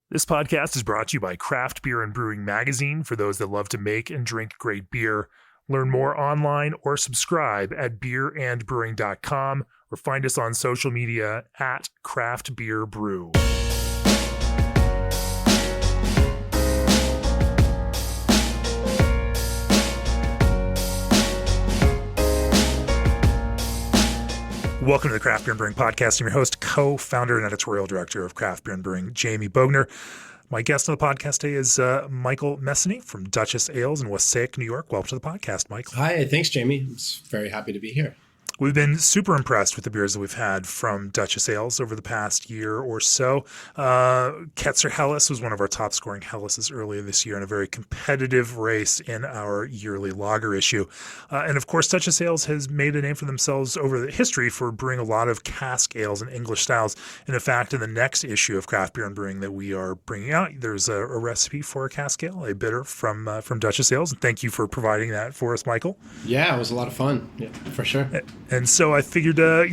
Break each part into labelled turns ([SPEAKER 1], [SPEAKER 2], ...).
[SPEAKER 1] This podcast is brought to you by Craft Beer and Brewing Magazine for those that love to make and drink great beer. Learn more online or subscribe at beerandbrewing.com or find us on social media at Craft Beer Brew. Welcome to the Craft Beer and Brewing Podcast. I'm your host, co-founder and editorial director of Craft Beer and Brewing, Jamie Bogner. My guest on the podcast today is Michael Messenie from Dutchess Ales in Wassaic, New York. Welcome to the podcast, Michael.
[SPEAKER 2] Hi, thanks, Jamie. I'm very happy to be here.
[SPEAKER 1] We've been super impressed with the beers that we've had from Dutchess Ales over the past year or so. Ketzer Helles was one of our top scoring Helleses earlier this year in a very competitive race in our yearly lager issue. And of course, Dutchess Ales has made a name for themselves over the history for brewing a lot of cask ales and English styles. And in fact, in the next issue of Craft Beer and Brewing that we are bringing out, there's a recipe for a cask ale, a bitter from Dutchess Ales. And thank you for providing that for us, Michael.
[SPEAKER 2] Yeah, it was a lot of fun. Yeah, for sure.
[SPEAKER 1] And so I figured, to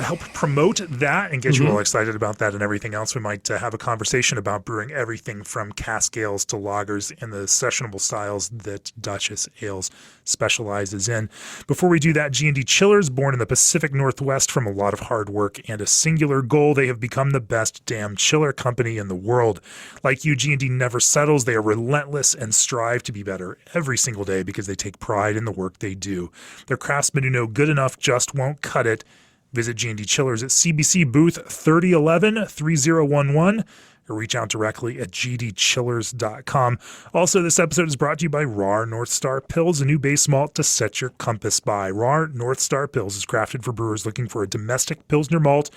[SPEAKER 1] help promote that and get you all excited about that and everything else, we might have a conversation about brewing everything from cask ales to lagers and the sessionable styles that Dutchess Ales specializes in. Before we do that, G&D Chillers, born in the Pacific Northwest from a lot of hard work and a singular goal, they have become the best damn chiller company in the world. Like you, G&D never settles. They are relentless and strive to be better every single day because they take pride in the work they do. They're craftsmen who know good enough just won't cut it. Visit G&D Chillers at CBC booth 3011-3011 or reach out directly at gdchillers.com. Also, this episode is brought to you by Raw North Star Pils, a new base malt to set your compass by. Raw North Star Pils is crafted for brewers looking for a domestic Pilsner malt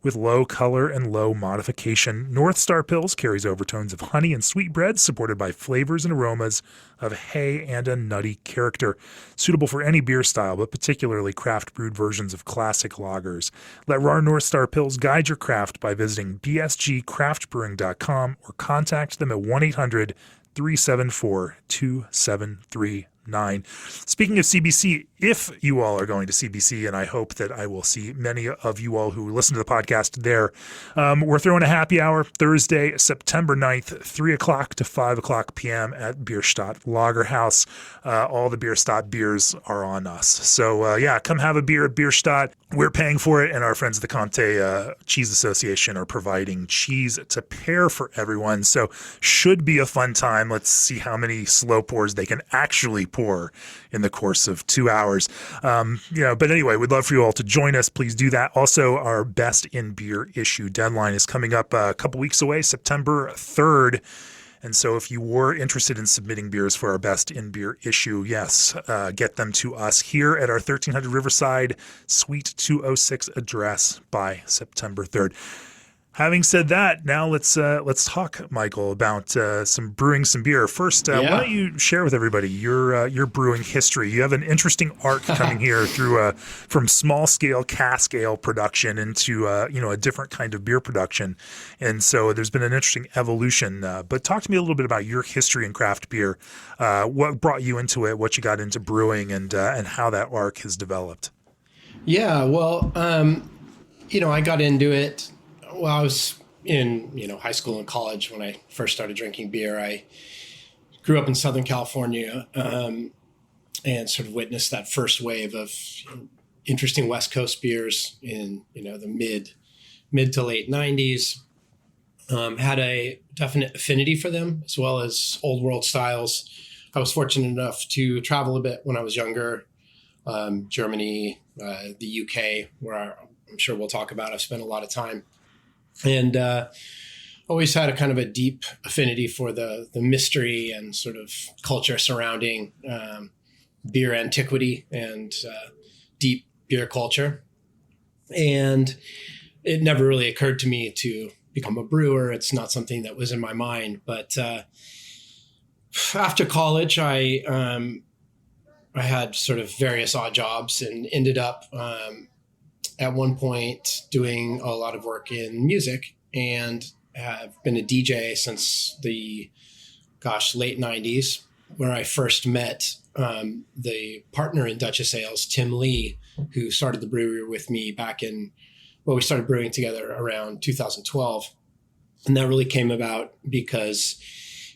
[SPEAKER 1] with low color and low modification. North Star Pils carries overtones of honey and sweetbread, supported by flavors and aromas of hay and a nutty character. Suitable for any beer style, but particularly craft brewed versions of classic lagers. Let Raw North Star Pils guide your craft by visiting bsgcraftbrewing.com or contact them at 1-800-374-2739. Speaking of CBC, if you all are going to CBC, and I hope that I will see many of you all who listen to the podcast there, we're throwing a happy hour Thursday, September 9th, 3 o'clock to 5 o'clock p.m. at Bierstadt Lagerhaus. All the Bierstadt beers are on us. So, come have a beer at Bierstadt. We're paying for it, and our friends at the Comte Cheese Association are providing cheese to pair for everyone. So, should be a fun time. Let's see how many slow pours they can actually pour in the course of 2 hours. But anyway, we'd love for you all to join us. Please do that. Also, our Best in Beer issue deadline is coming up a couple weeks away, September 3rd. And so if you were interested in submitting beers for our Best in Beer issue, yes, get them to us here at our 1300 Riverside Suite 206 address by September 3rd. Having said that, now let's talk, Michael, about some beer. First, why don't you share with everybody your brewing history? You have an interesting arc coming here through from small scale cask ale production into a different kind of beer production, and so there's been an interesting evolution. But talk to me a little bit about your history in craft beer. What brought you into it? What you got into brewing, and how that arc has developed.
[SPEAKER 2] Yeah, well, I got into it. Well, I was in, high school and college when I first started drinking beer. I grew up in Southern California and sort of witnessed that first wave of interesting West Coast beers in, the mid to late 90s. Had a definite affinity for them as well as old world styles. I was fortunate enough to travel a bit when I was younger. Germany, the UK, where I'm sure we'll talk about. I've spent a lot of time. And always had a kind of a deep affinity for the mystery and sort of culture surrounding beer antiquity and deep beer culture. And it never really occurred to me to become a brewer. It's not something that was in my mind. But after college, I had sort of various odd jobs and ended up at one point doing a lot of work in music and have been a DJ since the late 90s, where I first met the partner in Dutchess Ales, Tim Lee, who started the brewery with me back in, we started brewing together around 2012. And that really came about because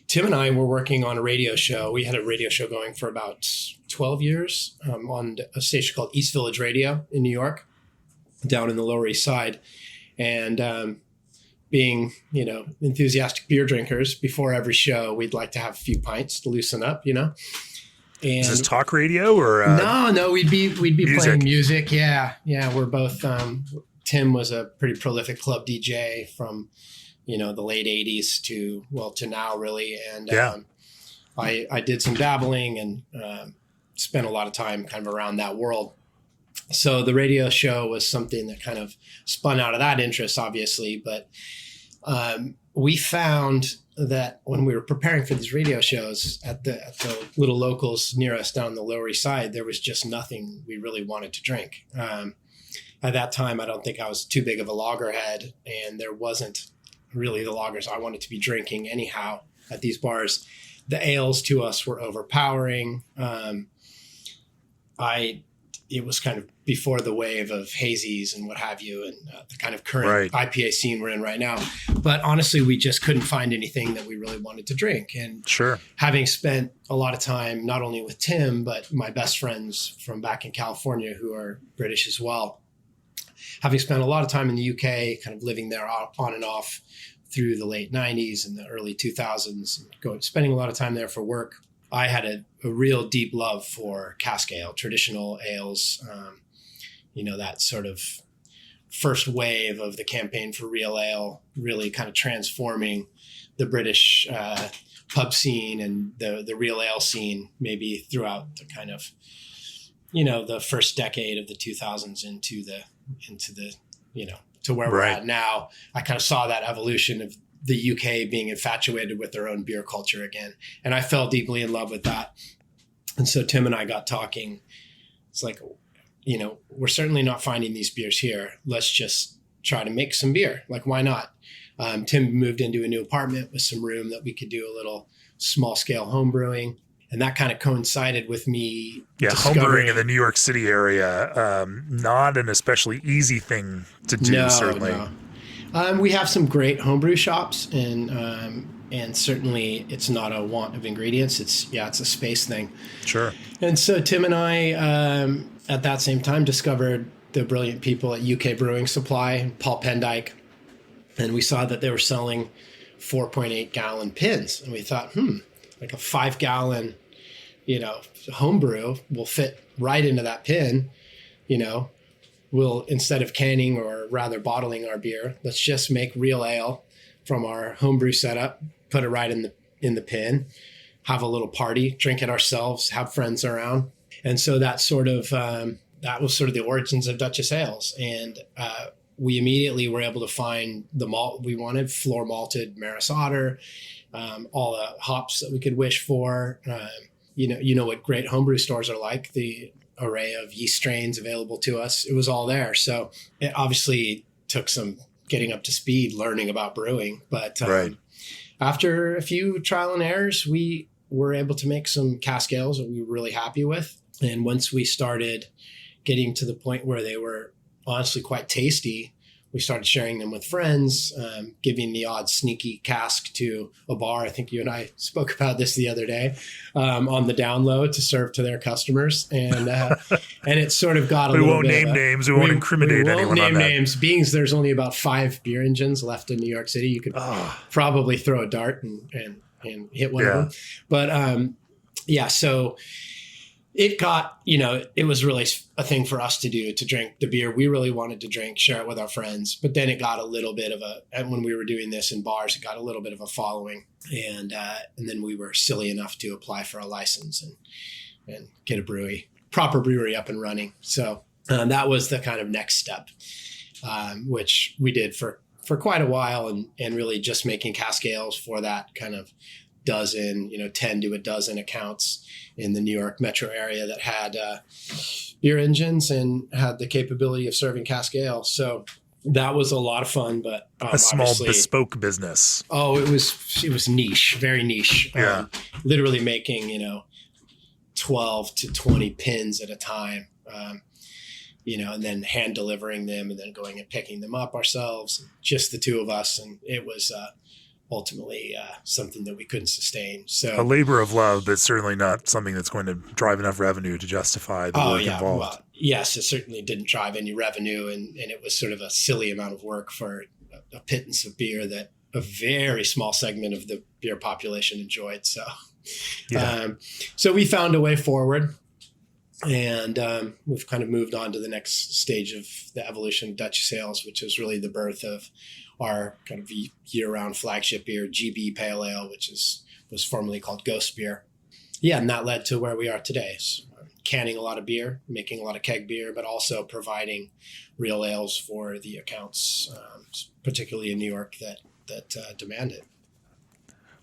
[SPEAKER 2] Tim and I were working on a radio show. We had a radio show going for about 12 years on a station called East Village Radio in New York, down in the Lower East Side. And being, enthusiastic beer drinkers, before every show, we'd like to have a few pints to loosen up, And
[SPEAKER 1] is this talk radio or?
[SPEAKER 2] No, we'd be
[SPEAKER 1] music.
[SPEAKER 2] playing music. Yeah. We're both, Tim was a pretty prolific club DJ from, the late 80s to now really. And I did some dabbling and spent a lot of time kind of around that world. So the radio show was something that kind of spun out of that interest, obviously. But we found that when we were preparing for these radio shows at the little locals near us down the Lower East Side, there was just nothing we really wanted to drink. At that time, I don't think I was too big of a loggerhead, and there wasn't really the lagers I wanted to be drinking anyhow at these bars. The ales to us were overpowering. It was kind of before the wave of hazies and what have you, and the kind of current IPA scene we're in right now. But honestly, we just couldn't find anything that we really wanted to drink. And having spent a lot of time, not only with Tim, but my best friends from back in California who are British as well, having spent a lot of time in the UK, kind of living there on and off through the late 90s and the early 2000s, and spending a lot of time there for work, I had a real deep love for cask ale, traditional ales, that sort of first wave of the campaign for real ale, really kind of transforming the British pub scene and the real ale scene, maybe throughout the kind of, the first decade of the 2000s into the to where we're at now. I kind of saw that evolution of the UK being infatuated with their own beer culture again. And I fell deeply in love with that. And so Tim and I got talking. It's like, we're certainly not finding these beers here. Let's just try to make some beer. Like, why not? Tim moved into a new apartment with some room that we could do a little small scale home brewing. And that kind of coincided with me.
[SPEAKER 1] Yeah, homebrewing in the New York City area, not an especially easy thing to do, certainly.
[SPEAKER 2] No. We have some great homebrew shops, and certainly it's not a want of ingredients. It's a space thing.
[SPEAKER 1] Sure.
[SPEAKER 2] And so Tim and I, at that same time, discovered the brilliant people at UK Brewing Supply, Paul Pendyke, and we saw that they were selling 4.8 gallon pins, and we thought, like a 5 gallon, homebrew will fit right into that pin. We'll, instead of canning or rather bottling our beer, let's just make real ale from our homebrew setup, put it right in the pin, have a little party, drink it ourselves, have friends around. And so that was sort of the origins of Dutchess ales. And we immediately were able to find the malt we wanted, floor malted Maris Otter, all the hops that we could wish for. You know what great homebrew stores are like, the array of yeast strains available to us. It was all there. So it obviously took some getting up to speed, learning about brewing. But after a few trial and errors, we were able to make some cask ales that we were really happy with. And once we started getting to the point where they were honestly quite tasty, we started sharing them with friends, giving the odd sneaky cask to a bar. I think you and I spoke about this the other day, on the down low to serve to their customers. And it sort of got a little bit. We won't name names. We won't incriminate anyone on that. We won't name names. Being there's only about 5 beer engines left in New York City, you could probably throw a dart and hit one of them. But so it got, it was really a thing for us to do, to drink the beer we really wanted to drink, share it with our friends. But then it got a little bit of and when we were doing this in bars, it got a little bit of a following. And then we were silly enough to apply for a license and get a proper brewery up and running. So that was the kind of next step, which we did for quite a while, and really just making cask ales for that kind of dozen, 10 to a dozen accounts in the New York metro area that had beer engines and had the capability of serving cask ale. So that was a lot of fun, but
[SPEAKER 1] a small bespoke business.
[SPEAKER 2] Oh, it was niche, very niche.
[SPEAKER 1] Yeah.
[SPEAKER 2] Literally making, 12 to 20 pins at a time. and then hand delivering them and then going and picking them up ourselves, just the two of us. And it was ultimately something that we couldn't sustain. So
[SPEAKER 1] a labor of love, but certainly not something that's going to drive enough revenue to justify the work involved.
[SPEAKER 2] Well, yes, it certainly didn't drive any revenue. And it was sort of a silly amount of work for a pittance of beer that a very small segment of the beer population enjoyed. So, so we found a way forward. And we've kind of moved on to the next stage of the evolution of Dutchess ales, which is really the birth of our kind of year-round flagship beer, GB Pale Ale, which was formerly called Ghost Beer. Yeah, and that led to where we are today. So, canning a lot of beer, making a lot of keg beer, but also providing real ales for the accounts, particularly in New York, that demand it.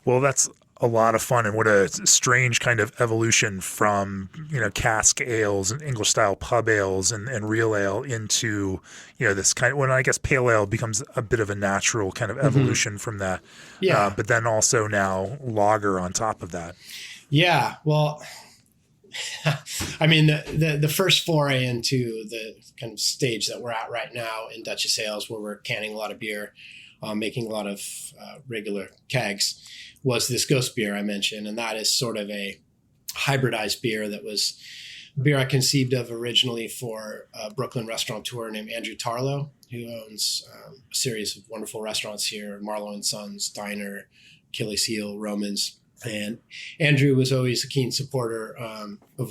[SPEAKER 1] Well, that's a lot of fun, and what a strange kind of evolution from cask ales and English style pub ales and real ale into this kind of, when I guess pale ale becomes a bit of a natural kind of evolution from that. Yeah, but then also now lager on top of that.
[SPEAKER 2] Yeah, well, I mean the first foray into the kind of stage that we're at right now in Dutchess ales, where we're canning a lot of beer, making a lot of regular kegs, was this Ghost beer I mentioned. And that is sort of a hybridized beer that was a beer I conceived of originally for a Brooklyn restaurateur named Andrew Tarlow, who owns a series of wonderful restaurants here, Marlowe and Sons, Diner, Achilles Heel, Romans. And Andrew was always a keen supporter of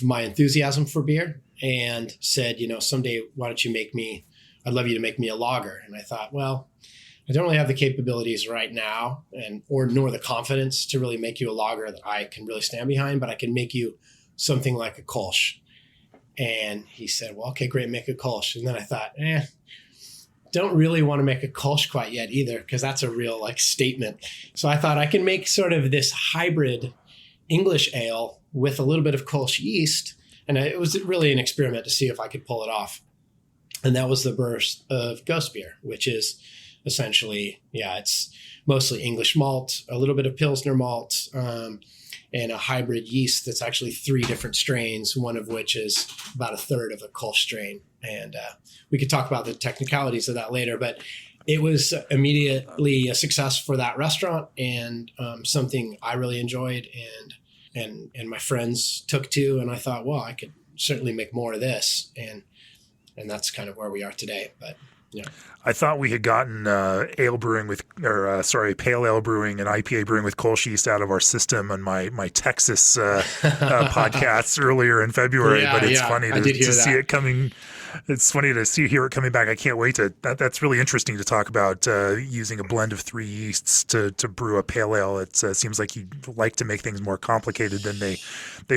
[SPEAKER 2] my enthusiasm for beer, and said, someday, why don't you I'd love you to make me a lager. And I thought, well, I don't really have the capabilities right now nor the confidence to really make you a lager that I can really stand behind, but I can make you something like a Kolsch. And he said, well, okay, great, make a Kolsch. And then I thought, don't really want to make a Kolsch quite yet either, because that's a real statement. So I thought I can make sort of this hybrid English ale with a little bit of Kolsch yeast. And it was really an experiment to see if I could pull it off. And that was the birth of Ghost beer, which is essentially, it's mostly English malt, a little bit of Pilsner malt, and a hybrid yeast that's actually 3 different strains, one of which is about a third of a Kolsch strain. And we could talk about the technicalities of that later, but it was immediately a success for that restaurant, and something I really enjoyed and my friends took to. And I thought, well, I could certainly make more of this. And that's kind of where we are today. But yeah,
[SPEAKER 1] I thought we had gotten pale ale brewing and IPA brewing with Kolsch yeast out of our system on my Texas podcasts earlier in February. But it's funny to see it coming. It's funny to hear it coming back. I can't wait that's really interesting to talk about using a blend of 3 yeasts to brew a pale ale. It seems like you like to make things more complicated than they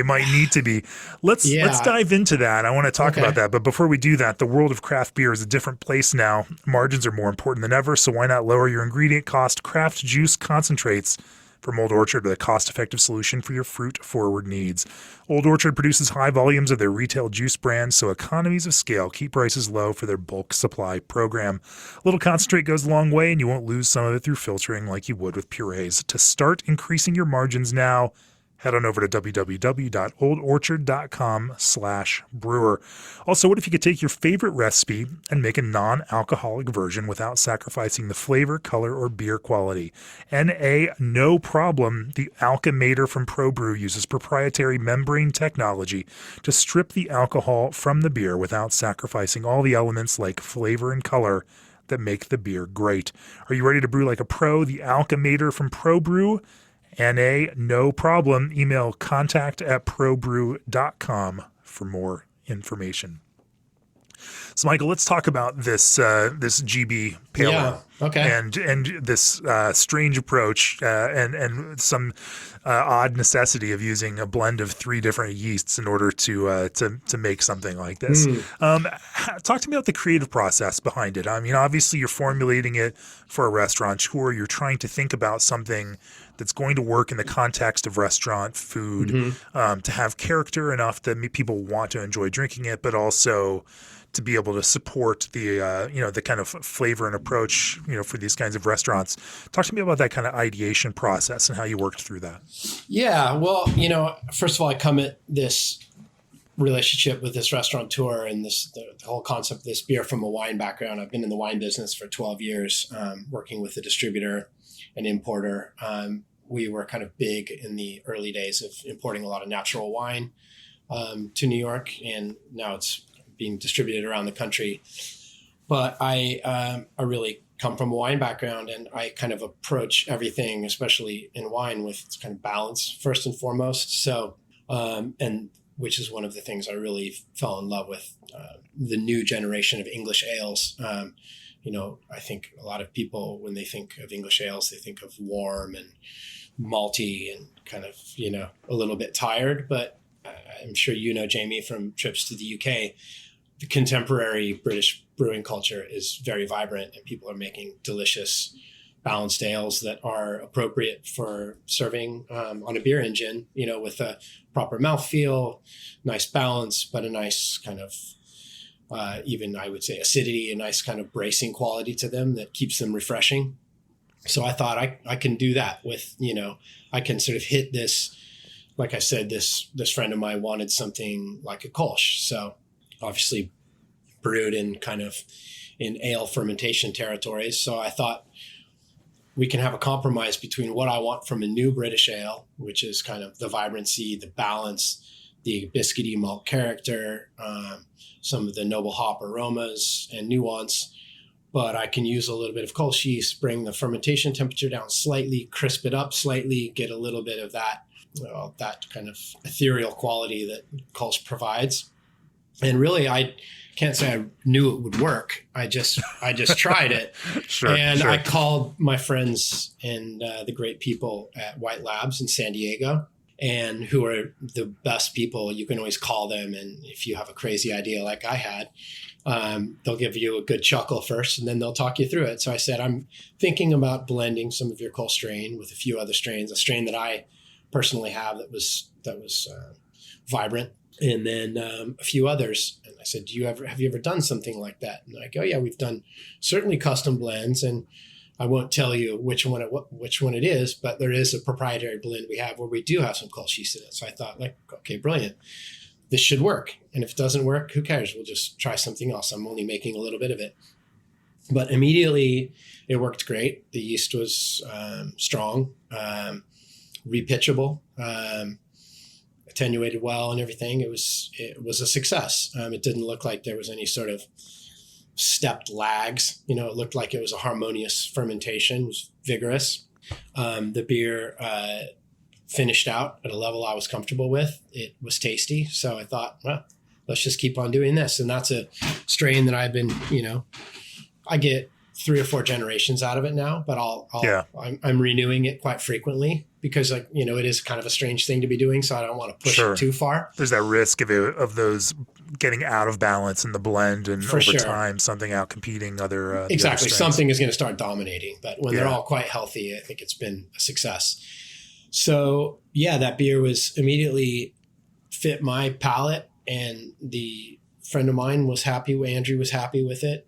[SPEAKER 1] might need to be. Let's dive into that. I want to talk about that. But before we do that, the world of craft beer is a different place now. Margins are more important than ever, so why not lower your ingredient cost? Craft juice concentrates from Old Orchard are the cost-effective solution for your fruit-forward needs. Old Orchard produces high volumes of their retail juice brands, so economies of scale keep prices low for their bulk supply program. A little concentrate goes a long way, and you won't lose some of it through filtering like you would with purees. To start increasing your margins now, head on over to www.oldorchard.com/brewer. Also, what if you could take your favorite recipe and make a non-alcoholic version without sacrificing the flavor, color, or beer quality? NA, no problem. The Alchemator from ProBrew uses proprietary membrane technology to strip the alcohol from the beer without sacrificing all the elements like flavor and color that make the beer great. Are you ready to brew like a pro? The Alchemator from ProBrew. NA, no problem. Email contact@probrew.com for more information. So, Michael, let's talk about this GB Pale Ale.
[SPEAKER 2] Okay.
[SPEAKER 1] And this strange approach and some odd necessity of using a blend of 3 different yeasts in order to make something like this. Talk to me about the creative process behind it. I mean, obviously, you're formulating it for a restaurateur. You're trying to think about something that's going to work in the context of restaurant food, to have character enough that people want to enjoy drinking it, but also to be able to support the the kind of flavor and approach for these kinds of restaurants. Talk to me about that kind of ideation process and how you worked through that.
[SPEAKER 2] Yeah, well, first of all, I come at this relationship with this restaurateur and the whole concept of this beer from a wine background. I've been in the wine business for 12 years, working with a distributor and importer. We were kind of big in the early days of importing a lot of natural wine to New York, and now it's being distributed around the country. But I really come from a wine background, and I kind of approach everything, especially in wine, with kind of balance first and foremost. So, and which is one of the things I really fell in love with, the new generation of English ales. I think a lot of people, when they think of English ales, they think of warm and malty and kind of, a little bit tired. But I'm sure Jamie, from trips to the UK, the contemporary British brewing culture is very vibrant, and people are making delicious, balanced ales that are appropriate for serving on a beer engine, with a proper mouthfeel, nice balance, but a nice kind of, even I would say acidity, a nice kind of bracing quality to them that keeps them refreshing. So I thought I can do that with, I can sort of hit this, like I said, this friend of mine wanted something like a Kolsch. So obviously brewed in kind of in ale fermentation territories. So I thought we can have a compromise between what I want from a new British ale, which is kind of the vibrancy, the balance, the biscuity malt character, some of the noble hop aromas and nuance. But I can use a little bit of Kolsch yeast, bring the fermentation temperature down slightly, crisp it up slightly, get a little bit of that kind of ethereal quality that Kolsch provides. And really, I can't say I knew it would work. I just tried it. Sure. I called my friends and the great people at White Labs in San Diego, and who are the best people. You can always call them, and if you have a crazy idea like I had, they'll give you a good chuckle first, and then they'll talk you through it. So I said, I'm thinking about blending some of your Kolsch strain with a few other strains, a strain that I personally have that was vibrant, and then a few others. And I said, have you ever done something like that? And I go, yeah, we've done certainly custom blends, and I won't tell you which one it is, but there is a proprietary blend we have where we do have some Kolsch yeast in it. So I thought, okay, brilliant. This should work. And if it doesn't work, who cares? We'll just try something else. I'm only making a little bit of it. But immediately it worked great. The yeast was strong, repitchable, attenuated well and everything. It was a success. It didn't look like there was any sort of stepped lags. It looked like it was a harmonious fermentation. It was vigorous. The beer finished out at a level I was comfortable with. It was tasty. So I thought, well, let's just keep on doing this. And that's a strain that I've been, I get 3 or 4 generations out of it now, but I'm renewing it quite frequently because it is kind of a strange thing to be doing. So I don't want to push it too far.
[SPEAKER 1] There's that risk of those getting out of balance in the blend, and over time, something out competing other.
[SPEAKER 2] Exactly. Something is going to start dominating, but when they're all quite healthy, I think it's been a success. So yeah, that beer was immediately fit my palate, and the friend of mine was happy. Andrew was happy with it.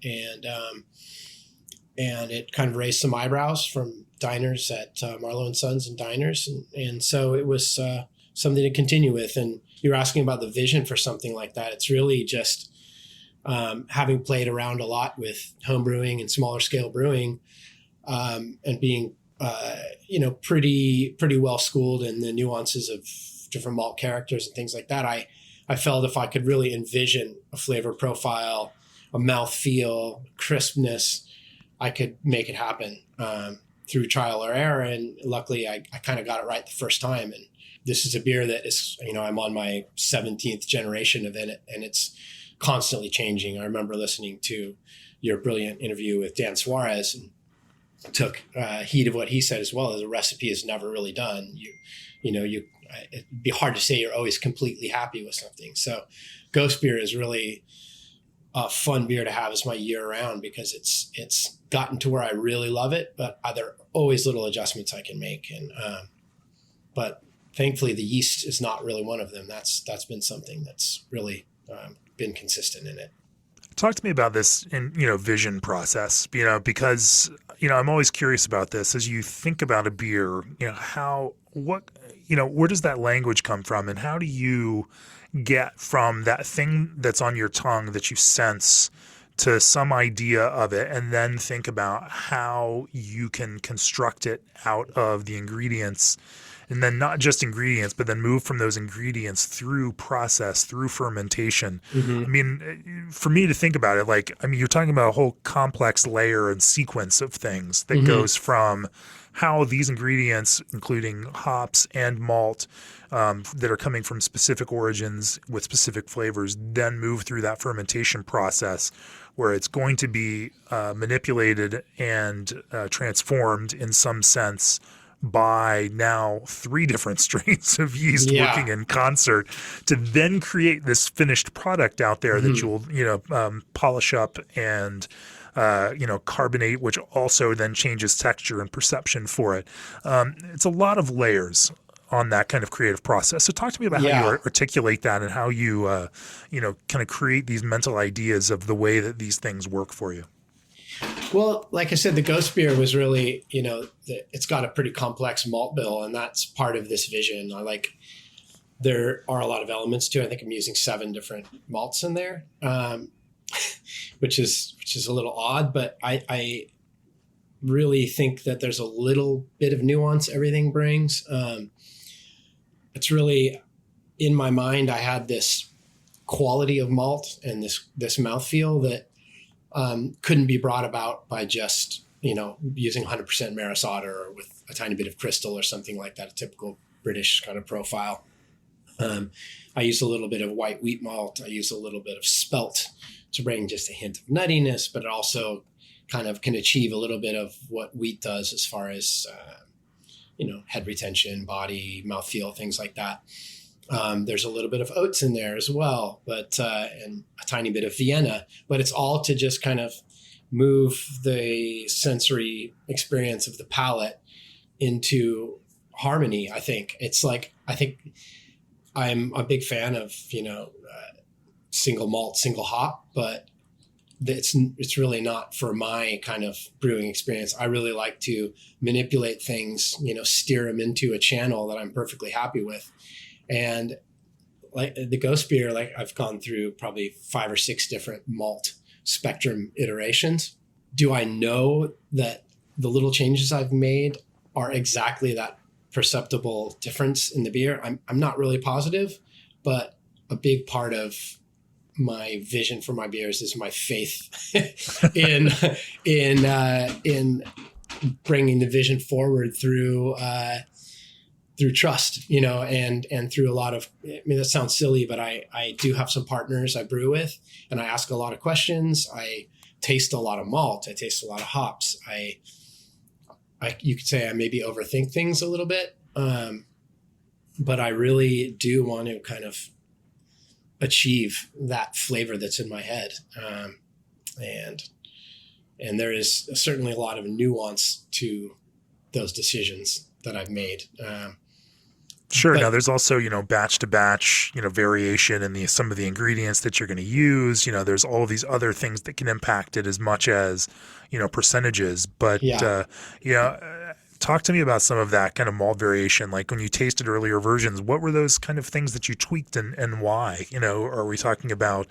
[SPEAKER 2] And it kind of raised some eyebrows from diners at Marlowe and Sons and diners. And so it was something to continue with. And you're asking about the vision for something like that. It's really just having played around a lot with home brewing and smaller scale brewing, and being, pretty well schooled in the nuances of different malt characters and things like that. I felt if I could really envision a flavor profile, a mouthfeel, crispness, I could make it happen through trial or error. And luckily, I kind of got it right the first time. And this is a beer that is, I'm on my 17th generation of it, and it's constantly changing. I remember listening to your brilliant interview with Dan Suarez and took heed of what he said as well. As a recipe is never really done. It'd be hard to say you're always completely happy with something. So Ghost beer is really a fun beer to have as my year round, because it's gotten to where I really love it, but there are always little adjustments I can make. And, but thankfully the yeast is not really one of them. That's been something that's really been consistent in it.
[SPEAKER 1] Talk to me about this vision process, because, I'm always curious about this as you think about a beer, where does that language come from, and how do you get from that thing that's on your tongue that you sense to some idea of it, and then think about how you can construct it out of the ingredients. And then not just ingredients, but then move from those ingredients through process, through fermentation. I mean, for me to think about it, like, I mean, you're talking about a whole complex layer and sequence of things that goes from how these ingredients, including hops and malt, that are coming from specific origins with specific flavors, then move through that fermentation process where it's going to be manipulated and transformed in some sense by now 3 different strains of yeast working in concert to then create this finished product out there that you'll, polish up and, carbonate, which also then changes texture and perception for it. It's a lot of layers on that kind of creative process. So talk to me about how you articulate that and how you, kind of create these mental ideas of the way that these things work for you.
[SPEAKER 2] Well, like I said, the Ghost beer was really, it's got a pretty complex malt bill, and that's part of this vision. There are a lot of elements to it. I think I'm using 7 different malts in there, which is a little odd, but I really think that there's a little bit of nuance everything brings. It's really, in my mind, I had this quality of malt and this mouthfeel that couldn't be brought about by just, using 100% Maris Otter or with a tiny bit of crystal or something like that, a typical British kind of profile. I use a little bit of white wheat malt. I use a little bit of spelt to bring just a hint of nuttiness, but it also kind of can achieve a little bit of what wheat does as far as, head retention, body, mouthfeel, things like that. There's a little bit of oats in there as well, but and a tiny bit of Vienna, but it's all to just kind of move the sensory experience of the palate into harmony. I think I'm a big fan of, single malt, single hop, but it's really not for my kind of brewing experience. I really like to manipulate things, steer them into a channel that I'm perfectly happy with. And like the Ghost beer, like I've gone through probably 5 or 6 different malt spectrum iterations. Do I know that the little changes I've made are exactly that perceptible difference in the beer? I'm not really positive, but a big part of my vision for my beers is my faith in bringing the vision forward through trust, and through a lot of, that sounds silly, but I do have some partners I brew with, and I ask a lot of questions. I taste a lot of malt. I taste a lot of hops. You could say I maybe overthink things a little bit. But I really do want to kind of achieve that flavor that's in my head. And there is certainly a lot of nuance to those decisions that I've made.
[SPEAKER 1] Sure. Now there's also, batch to batch, variation in some of the ingredients that you're going to use. There's all of these other things that can impact it as much as, percentages. But, talk to me about some of that kind of malt variation. Like when you tasted earlier versions, what were those kind of things that you tweaked and why? Are we talking about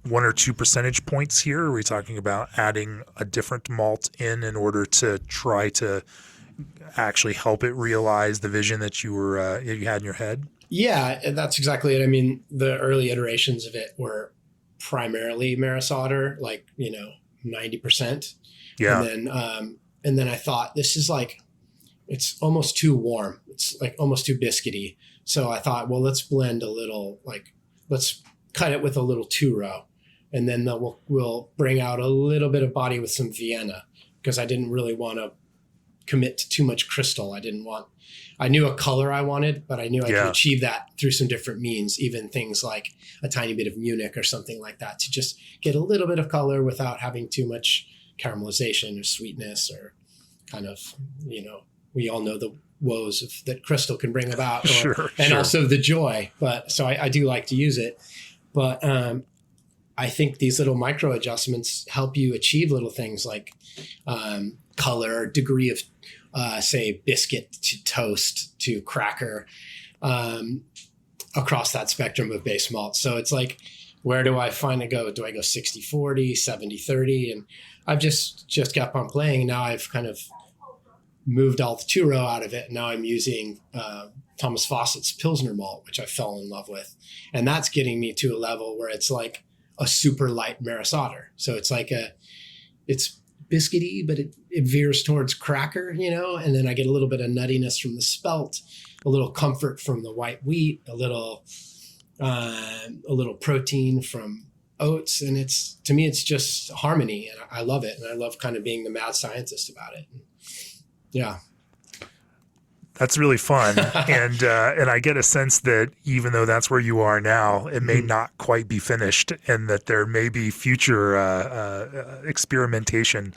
[SPEAKER 1] 1 or 2 percentage points here? Are we talking about adding a different malt in order to try to actually help it realize the vision that you had in your head? Yeah,
[SPEAKER 2] that's exactly it. I mean, the early iterations of it were primarily Maris Otter, 90%.
[SPEAKER 1] Yeah.
[SPEAKER 2] And then I thought, this is it's almost too warm. It's almost too biscuity. So I thought, well, let's blend a little, let's cut it with a little 2-row. And then we'll bring out a little bit of body with some Vienna, because I didn't really want to commit to too much crystal. I knew a color I wanted, but I knew I could achieve that through some different means, even things like a tiny bit of Munich or something like that, to just get a little bit of color without having too much caramelization or sweetness or kind of, we all know the woes that crystal can bring about, and also the joy. But so I do like to use it, but I think these little micro adjustments help you achieve little things like color, degree of, say, biscuit to toast to cracker, across that spectrum of base malt. So it's like, where do I finally go? Do I go 60-40, 70-30? And I've just kept on playing. Now I've kind of moved all the 2-row out of it. Now I'm using Thomas Fawcett's Pilsner malt, which I fell in love with. And that's getting me to a level where it's like a super light Maris Otter. So it's like it's biscuity, but it veers towards cracker, and then I get a little bit of nuttiness from the spelt, a little comfort from the white wheat, a little protein from oats. And to me, it's just harmony, and I love it. And I love kind of being the mad scientist about it. Yeah.
[SPEAKER 1] That's really fun. And I get a sense that even though that's where you are now, it may not quite be finished, and that there may be future experimentation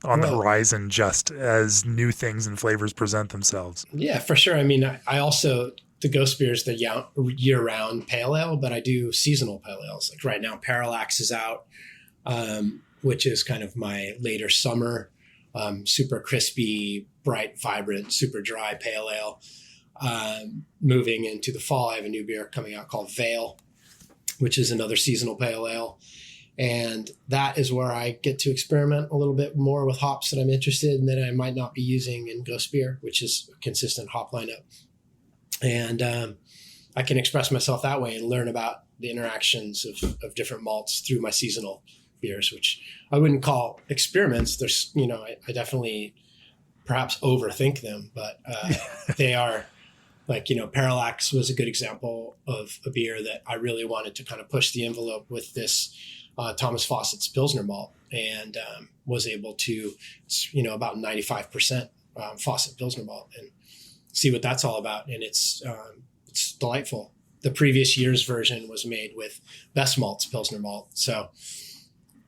[SPEAKER 1] on the horizon just as new things and flavors present themselves. Yeah,
[SPEAKER 2] for sure. I mean, I also, the Ghost Beer is the year-round pale ale, but I do seasonal pale ales. Like right now, Parallax is out, which is kind of my later summer, super crispy, bright, vibrant, super dry pale ale. Moving into the fall, I have a new beer coming out called Veil, which is another seasonal pale ale. And that is where I get to experiment a little bit more with hops that I'm interested in that I might not be using in Ghost Beer, which is a consistent hop lineup. And I can express myself that way and learn about the interactions of different malts through my seasonal beers, which I wouldn't call experiments. There's, I definitely perhaps overthink them, but they are like, Parallax was a good example of a beer that I really wanted to kind of push the envelope with this Thomas Fawcett's Pilsner malt, and was able to, about 95% Fawcett Pilsner malt, and see what that's all about. And it's delightful. The previous year's version was made with Best Malt's Pilsner malt. So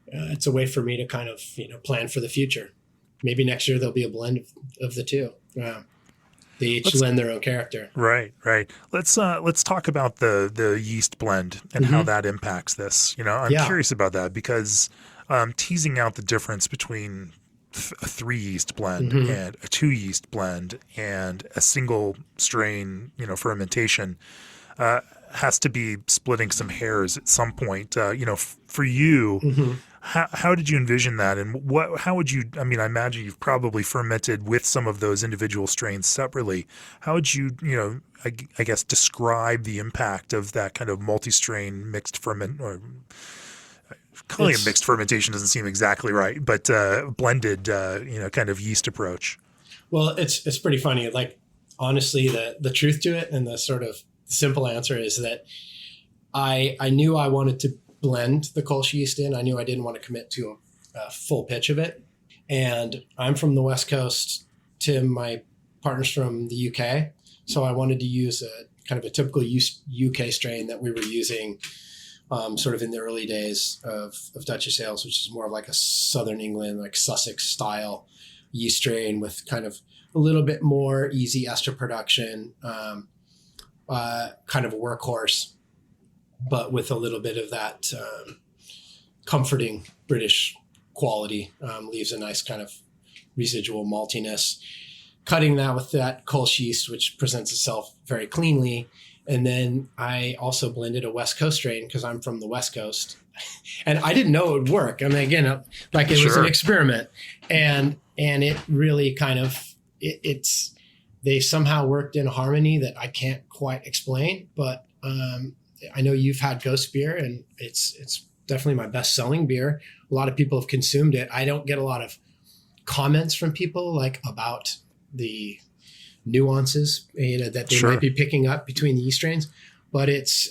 [SPEAKER 2] it's a way for me to kind of, plan for the future. Maybe next year there'll be a blend of the two. They each lend their own character.
[SPEAKER 1] Right. Let's talk about the yeast blend and how that impacts this. I'm curious about that, because teasing out the difference between a 3 yeast blend and a 2 yeast blend and a single strain, fermentation has to be splitting some hairs at some point. For you, how did you envision that, and how would you? I mean, I imagine you've probably fermented with some of those individual strains separately. How would you, I guess, describe the impact of that kind of multi-strain mixed ferment, or calling it mixed fermentation doesn't seem exactly right, but blended, kind of yeast approach?
[SPEAKER 2] Well, it's pretty funny. Like, honestly, the truth to it, and the sort of simple answer is that I knew I wanted to blend the Kolsch yeast in. I knew I didn't want to commit to a full pitch of it. And I'm from the West Coast. Tim, my partner's from the UK. So I wanted to use a kind of a typical UK strain that we were using sort of in the early days of Dutchess ales, which is more of like a Southern England, like Sussex style yeast strain with kind of a little bit more easy ester production, kind of a workhorse, but with a little bit of that comforting British quality, leaves a nice kind of residual maltiness. Cutting that with that Kolsch yeast, which presents itself very cleanly. And then I also blended a West Coast strain because I'm from the West Coast. And I didn't know it would work. I mean, again, like it was an experiment. And it really kind of, they somehow worked in harmony that I can't quite explain. But I know you've had Ghost Beer, and it's definitely my best selling beer. A lot of people have consumed it. I don't get a lot of comments from people like about the nuances, that they might be picking up between the yeast strains, but it's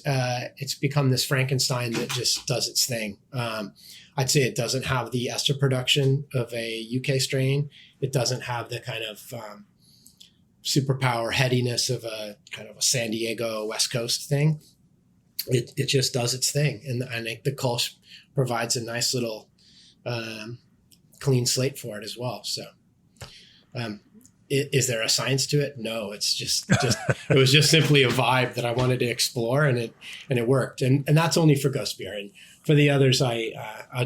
[SPEAKER 2] become this Frankenstein that just does its thing. I'd say it doesn't have the ester production of a UK strain. It doesn't have the kind of superpower headiness of a kind of a San Diego West Coast thing. It just does its thing. And I think the Kolsch provides a nice little clean slate for it as well. So is there a science to it? No, it's just it was just simply a vibe that I wanted to explore, and it worked. And that's only for Ghost Beer. And for the others, I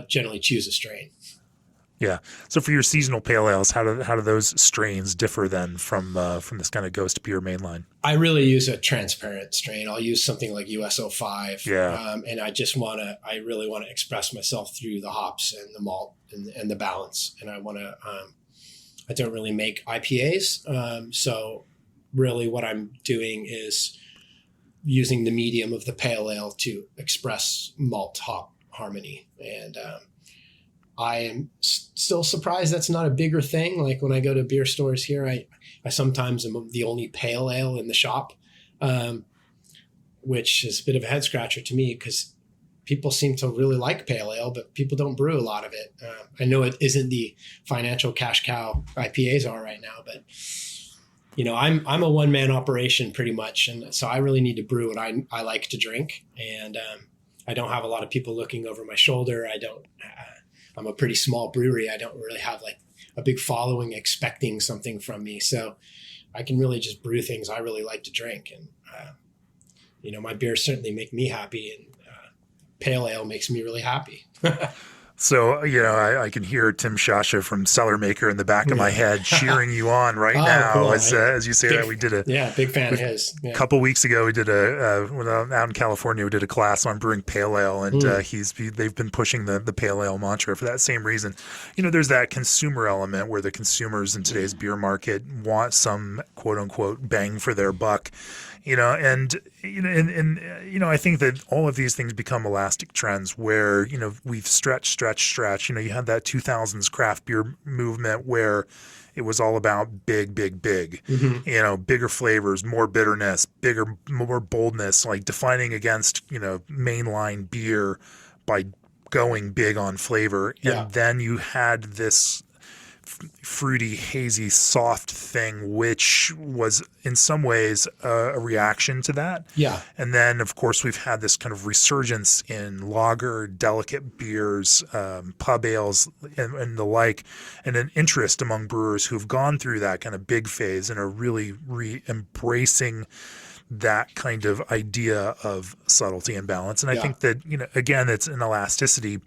[SPEAKER 2] generally choose a strain.
[SPEAKER 1] Yeah. So for your seasonal pale ales, how do those strains differ then from this kind of ghost beer mainline?
[SPEAKER 2] I really use a transparent strain. I'll use something like US-05.
[SPEAKER 1] Yeah.
[SPEAKER 2] And I really want to express myself through the hops and the malt and the balance. And I don't really make IPAs. So really what I'm doing is using the medium of the pale ale to express malt hop harmony. And I am still surprised that's not a bigger thing. Like when I go to beer stores here, I sometimes am the only pale ale in the shop, which is a bit of a head scratcher to me because people seem to really like pale ale, but people don't brew a lot of it. I know it isn't the financial cash cow IPAs are right now, but I'm a one-man operation pretty much. And so I really need to brew what I like to drink. And I don't have a lot of people looking over my shoulder. I'm a pretty small brewery. I don't really have like a big following expecting something from me. So I can really just brew things I really like to drink. And, my beers certainly make me happy, and pale ale makes me really happy.
[SPEAKER 1] So, I can hear Tim Shasha from Cellar Maker in the back of my head cheering you on right now.
[SPEAKER 2] Cool.
[SPEAKER 1] As you say that, we did
[SPEAKER 2] big fan of his. Yeah.
[SPEAKER 1] A couple weeks ago, we did out in California, we did a class on brewing pale ale, and they've been pushing the pale ale mantra for that same reason. There's that consumer element where the consumers in today's beer market want some quote unquote bang for their buck. I think that all of these things become elastic trends where, we've stretched. You had that 2000s craft beer movement where it was all about big, bigger flavors, more bitterness, more boldness, like defining against, mainline beer by going big on flavor.
[SPEAKER 2] Yeah.
[SPEAKER 1] And then you had this fruity, hazy, soft thing, which was in some ways a reaction to that.
[SPEAKER 2] Yeah.
[SPEAKER 1] And then, of course, we've had this kind of resurgence in lager, delicate beers, pub ales, and the like, and an interest among brewers who've gone through that kind of big phase and are really embracing that kind of idea of subtlety and balance. And I think that, again, it's an elasticity.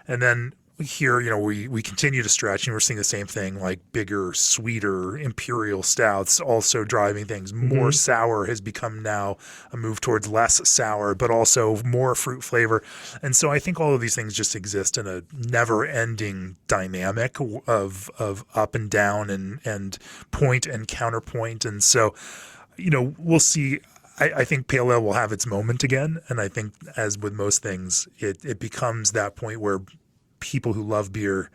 [SPEAKER 1] And then here, we continue to stretch, and we're seeing the same thing, like bigger, sweeter imperial stouts also driving things. More sour has become now a move towards less sour, but also more fruit flavor. And so I think all of these things just exist in a never-ending dynamic of up and down and point and counterpoint. And so, we'll see. I think pale ale will have its moment again. And I think, as with most things, it becomes that point where people who love beer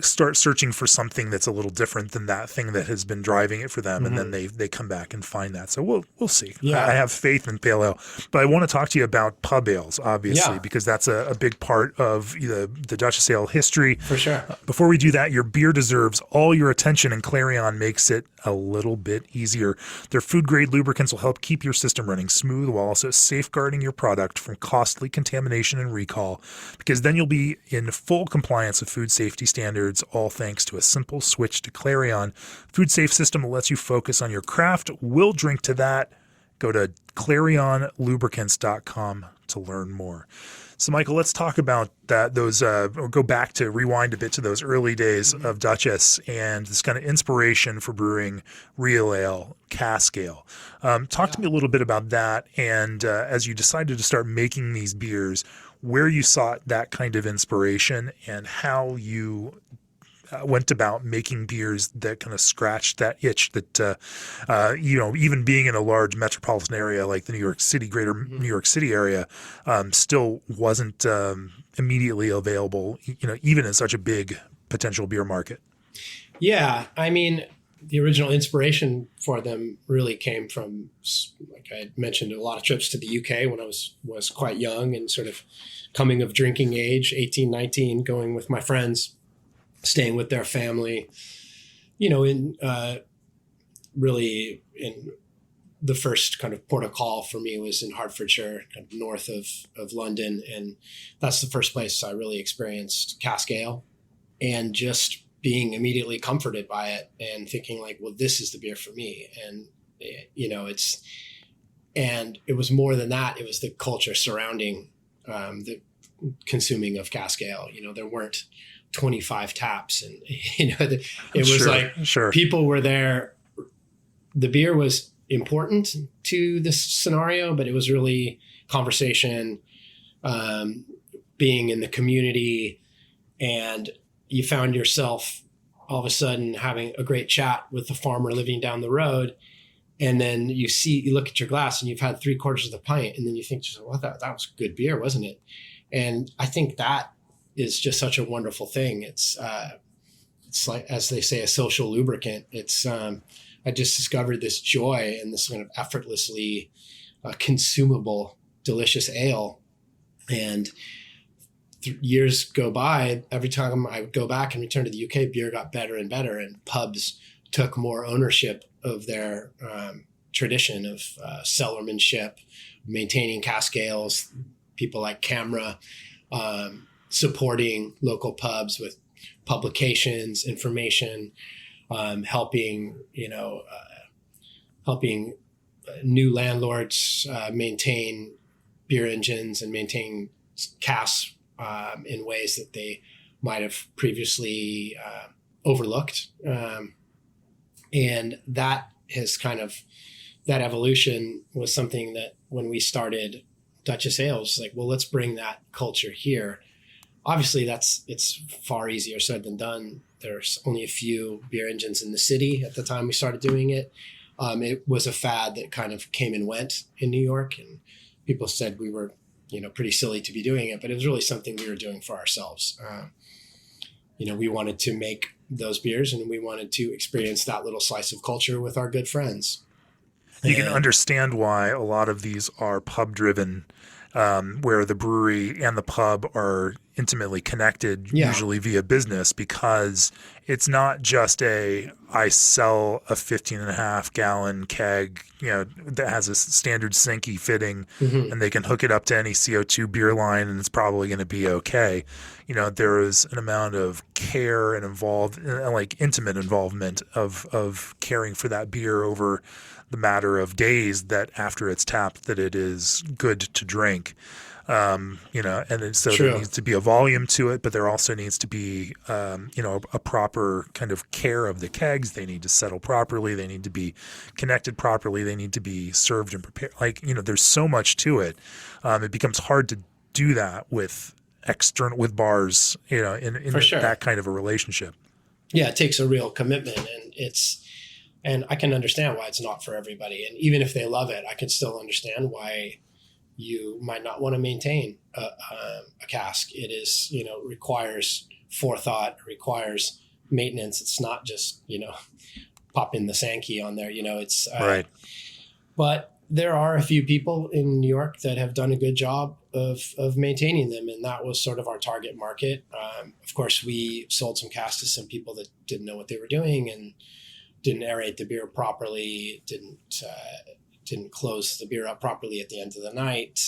[SPEAKER 1] start searching for something that's a little different than that thing that has been driving it for them, and then they come back and find that. So we'll see.
[SPEAKER 2] Yeah.
[SPEAKER 1] I have faith in pale ale, but I want to talk to you about pub ales, obviously, because that's a big part of the Dutchess ale history.
[SPEAKER 2] For sure.
[SPEAKER 1] Before we do that, your beer deserves all your attention, and Clarion makes it a little bit easier. Their food-grade lubricants will help keep your system running smooth while also safeguarding your product from costly contamination and recall, because then you'll be in full compliance with food safety standards, all thanks to a simple switch to Clarion. Food safe system that lets you focus on your craft. We'll drink to that. Go to clarionlubricants.com to learn more. So, Michael, let's talk about that. Or go back to rewind a bit to those early days of Dutchess and this kind of inspiration for brewing real ale, cask ale. Talk to me a little bit about that. And as you decided to start making these beers, where you sought that kind of inspiration and how you went about making beers that kind of scratched that itch that, even being in a large metropolitan area like the New York City, greater New York City area, still wasn't immediately available, even in such a big potential beer market.
[SPEAKER 2] Yeah. I mean, the original inspiration for them really came from, like I mentioned, a lot of trips to the UK when I was quite young and sort of coming of drinking age, 18, 19, going with my friends, staying with their family, really in the first kind of port of call for me was in Hertfordshire, kind of north of London. And that's the first place I really experienced cask ale, and just being immediately comforted by it and thinking like, well, this is the beer for me. And, and it was more than that. It was the culture surrounding the consuming of cask ale. There weren't 25 taps. And, it was like
[SPEAKER 1] sure.
[SPEAKER 2] people were there. The beer was important to this scenario, but it was really conversation, being in the community, and you found yourself all of a sudden having a great chat with the farmer living down the road. And then you look at your glass and you've had 3/4 of the pint, and then you think, well, that was good beer, wasn't it? And I think that is just such a wonderful thing. It's like, as they say, a social lubricant. I just discovered this joy and this kind of effortlessly consumable, delicious ale. And years go by, every time I would go back and return to the UK, beer got better and better, and pubs took more ownership of their tradition of cellarmanship, maintaining cask ales, people like Camera, supporting local pubs with publications, information, helping new landlords maintain beer engines and maintain casks in ways that they might have previously overlooked. And that has that evolution was something that when we started Dutchess Ales, like, well, let's bring that culture here. Obviously it's far easier said than done. There's only a few beer engines in the city at the time we started doing it. It was a fad that kind of came and went in New York, and people said we were, pretty silly to be doing it, but it was really something we were doing for ourselves. We wanted to make those beers, and we wanted to experience that little slice of culture with our good friends.
[SPEAKER 1] You can understand why a lot of these are pub driven, where the brewery and the pub are intimately connected, usually via business, because it's not just I sell a 15.5 gallon keg, that has a standard Sinky fitting, and they can hook it up to any CO2 beer line and it's probably going to be okay. There is an amount of care and intimate involvement of caring for that beer over the matter of days, that after it's tapped, that it is good to drink. And so
[SPEAKER 2] True.
[SPEAKER 1] There needs to be a volume to it, but there also needs to be, a proper kind of care of the kegs. They need to settle properly. They need to be connected properly. They need to be served and prepared. There's so much to it. It becomes hard to do that with bars, in
[SPEAKER 2] sure.
[SPEAKER 1] that kind of a relationship.
[SPEAKER 2] Yeah, it takes a real commitment, and I can understand why it's not for everybody. And even if they love it, I can still understand why you might not want to maintain a cask. It is, requires forethought, requires maintenance. It's not just, popping the Sankey on there, it's
[SPEAKER 1] right.
[SPEAKER 2] But there are a few people in New York that have done a good job of maintaining them. And that was sort of our target market. Of course, we sold some casks to some people that didn't know what they were doing and didn't aerate the beer properly, didn't close the beer up properly at the end of the night.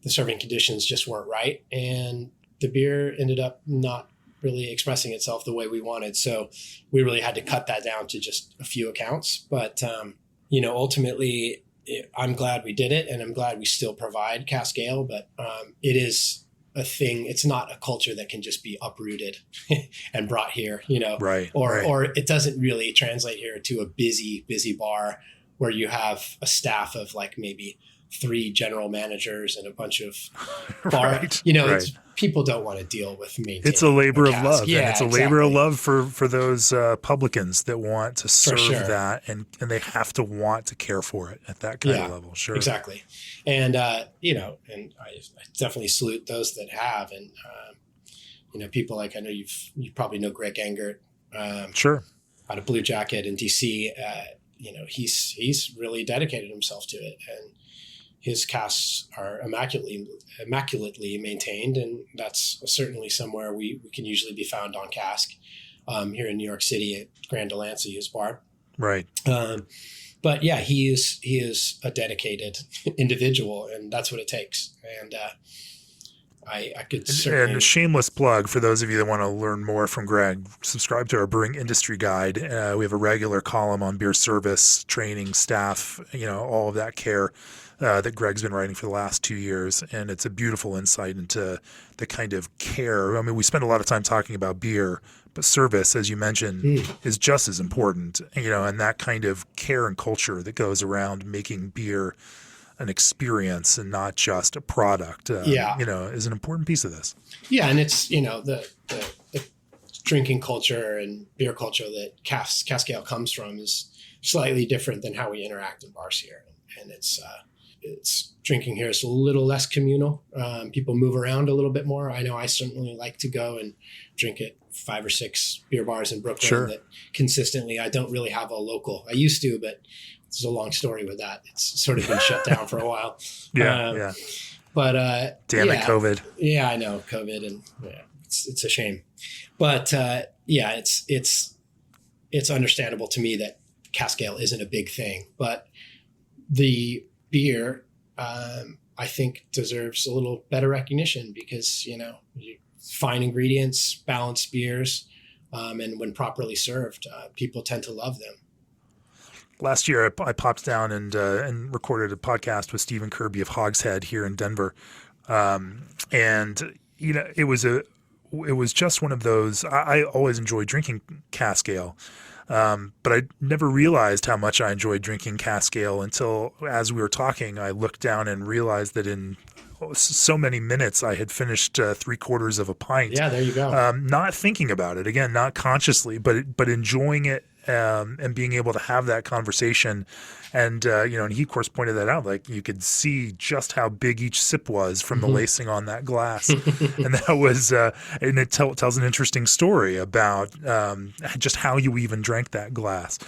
[SPEAKER 2] The serving conditions just weren't right. And the beer ended up not really expressing itself the way we wanted. So we really had to cut that down to just a few accounts. But, ultimately, I'm glad we did it, and I'm glad we still provide cask ale. But it is a thing. It's not a culture that can just be uprooted and brought here,
[SPEAKER 1] Right.
[SPEAKER 2] Or it doesn't really translate here to a busy bar where you have a staff of like maybe 3 general managers and a bunch of bar,
[SPEAKER 1] right.
[SPEAKER 2] It's, people don't want to deal with maintaining.
[SPEAKER 1] It's a labor of love.
[SPEAKER 2] Yeah,
[SPEAKER 1] and it's a labor of love for those publicans that want to serve that, and they have to want to care for it at that kind of level. Sure.
[SPEAKER 2] Exactly. And, and I definitely salute those that have, and, people like, I know you probably know Greg Engert,
[SPEAKER 1] sure.
[SPEAKER 2] out of Blue Jacket in DC. He's really dedicated himself to it, and his casks are immaculately maintained, and that's certainly somewhere we can usually be found on cask here in New York City at Grand Delancey, his bar.
[SPEAKER 1] Right.
[SPEAKER 2] But yeah, he is a dedicated individual, and that's what it takes. And I could
[SPEAKER 1] And
[SPEAKER 2] certainly.
[SPEAKER 1] a shameless plug for those of you that want to learn more from Greg, subscribe to our Brewing Industry Guide. We have a regular column on beer service, training, staff, all of that care that Greg's been writing for the last 2 years. And it's a beautiful insight into the kind of care. I mean, we spend a lot of time talking about beer, but service, as you mentioned, is just as important, and that kind of care and culture that goes around making beer an experience and not just a product, is an important piece of this.
[SPEAKER 2] Yeah, and it's the drinking culture and beer culture that Cask Ale comes from is slightly different than how we interact in bars here, and it's drinking here is a little less communal. People move around a little bit more. I know I certainly like to go and drink at 5 or 6 beer bars in Brooklyn.
[SPEAKER 1] Sure.
[SPEAKER 2] That consistently. I don't really have a local. I used to, but there's a long story with that. It's sort of been shut down for a while.
[SPEAKER 1] Yeah.
[SPEAKER 2] But
[SPEAKER 1] Damn it, COVID.
[SPEAKER 2] Yeah, I know COVID, and it's a shame. But it's understandable to me that Cask Ale isn't a big thing, but the beer I think deserves a little better recognition because fine ingredients, balanced beers, and when properly served, people tend to love them.
[SPEAKER 1] Last year, I popped down and recorded a podcast with Stephen Kirby of Hogshead here in Denver, and it was just one of those. I always enjoyed drinking Cask Ale, but I never realized how much I enjoyed drinking Cask Ale until, as we were talking, I looked down and realized that in so many minutes I had finished 3/4 of a pint.
[SPEAKER 2] Yeah, there you go.
[SPEAKER 1] Not thinking about it again, not consciously, but enjoying it. And being able to have that conversation, and and he of course pointed that out. Like you could see just how big each sip was from the lacing on that glass, and that was, and it tells an interesting story about just how you even drank that glass.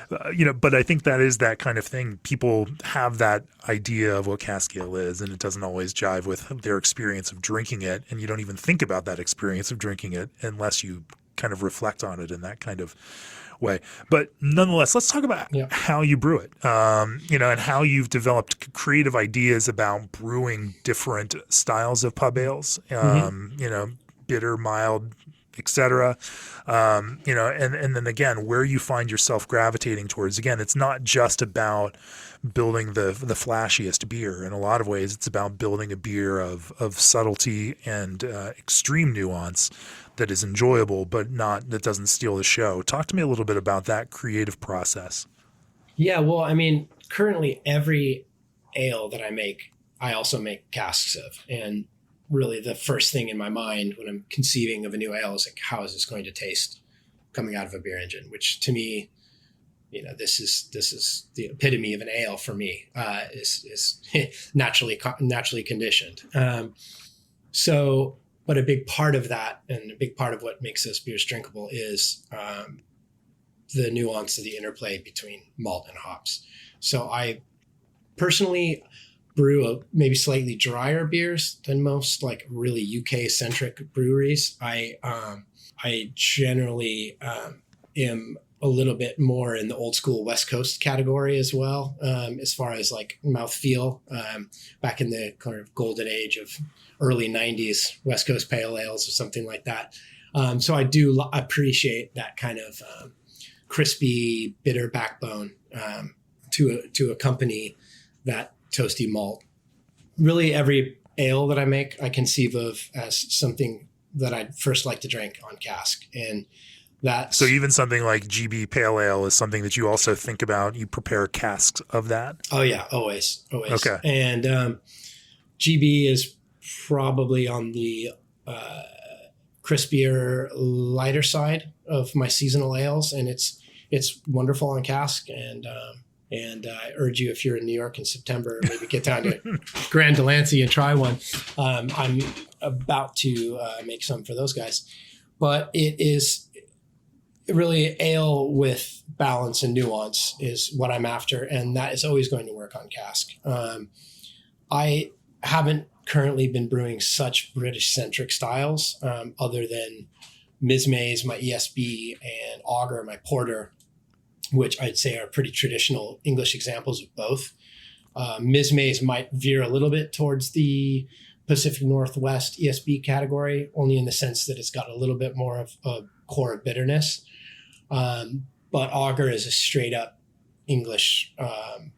[SPEAKER 1] But I think that is that kind of thing. People have that idea of what Cask Ale is, and it doesn't always jive with their experience of drinking it, and you don't even think about that experience of drinking it unless you kind of reflect on it in that kind of way. But nonetheless, let's talk about how you brew it, and how you've developed creative ideas about brewing different styles of pub ales, bitter, mild, etc. And then again, where you find yourself gravitating towards. Again, it's not just about building the flashiest beer. In a lot of ways, it's about building a beer of subtlety and extreme nuance that is enjoyable, but that doesn't steal the show. Talk to me a little bit about that creative process.
[SPEAKER 2] Yeah, well, I mean, currently every ale that I make, I also make casks of. And really the first thing in my mind when I'm conceiving of a new ale is like, how is this going to taste coming out of a beer engine? Which to me, this is the epitome of an ale for me, is naturally conditioned. But a big part of that, and a big part of what makes those beers drinkable, is the nuance of the interplay between malt and hops. So I personally brew maybe slightly drier beers than most, like really UK-centric breweries. I generally am a little bit more in the old school West Coast category as well, as far as like mouthfeel, back in the kind of golden age of early 90s West Coast pale ales or something like that. So I do appreciate that kind of crispy, bitter backbone to accompany that toasty malt. Really every ale that I make, I conceive of as something that I'd first like to drink on cask. And so even something like GB Pale Ale is something that you also think about. You prepare casks of that? Oh, yeah, always. Okay. And GB is probably on the crispier, lighter side of my seasonal ales, and it's wonderful on cask. And I urge you, if you're in New York in September, maybe get down to Grand Delancey and try one. I'm about to make some for those guys. But it is really ale with balance and nuance is what I'm after, and that is always going to work on cask. I haven't currently been brewing such British-centric styles other than Messenie, my ESB, and Auger, my porter, which I'd say are pretty traditional English examples of both. Messenie might veer a little bit towards the Pacific Northwest ESB category, only in the sense that it's got a little bit more of a core of bitterness. But Auger is a straight up English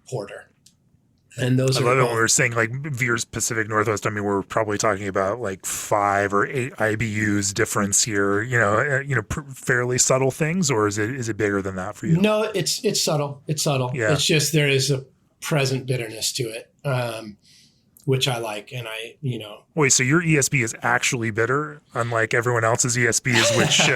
[SPEAKER 2] porter. And those
[SPEAKER 1] I
[SPEAKER 2] are
[SPEAKER 1] love it
[SPEAKER 2] both,
[SPEAKER 1] when we're saying like Veers Pacific Northwest. I mean, we're probably talking about like 5 or 8 IBUs difference here. Fairly subtle things, or is it bigger than that for you?
[SPEAKER 2] No, it's subtle. It's subtle.
[SPEAKER 1] Yeah.
[SPEAKER 2] It's just there is a present bitterness to it, which I like. And
[SPEAKER 1] Wait, so your ESB is actually bitter, unlike everyone else's ESBs, which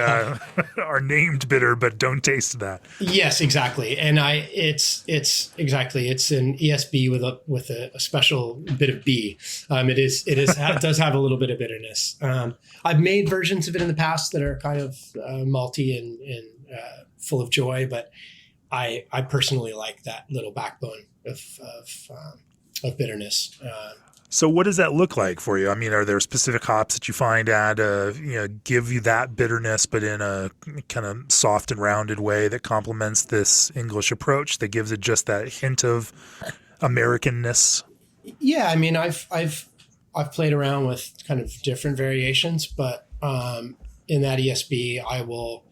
[SPEAKER 1] are named bitter but don't taste that.
[SPEAKER 2] Yes, exactly. And it's an ESB with a special bit of B. It does have a little bit of bitterness. I've made versions of it in the past that are kind of malty and full of joy, but I personally like that little backbone of bitterness.
[SPEAKER 1] So what does that look like for you? I mean, are there specific hops that you find give you that bitterness, but in a kind of soft and rounded way that complements this English approach that gives it just that hint of Americanness?
[SPEAKER 2] Yeah, I mean, I've played around with kind of different variations, but in that ESB, I will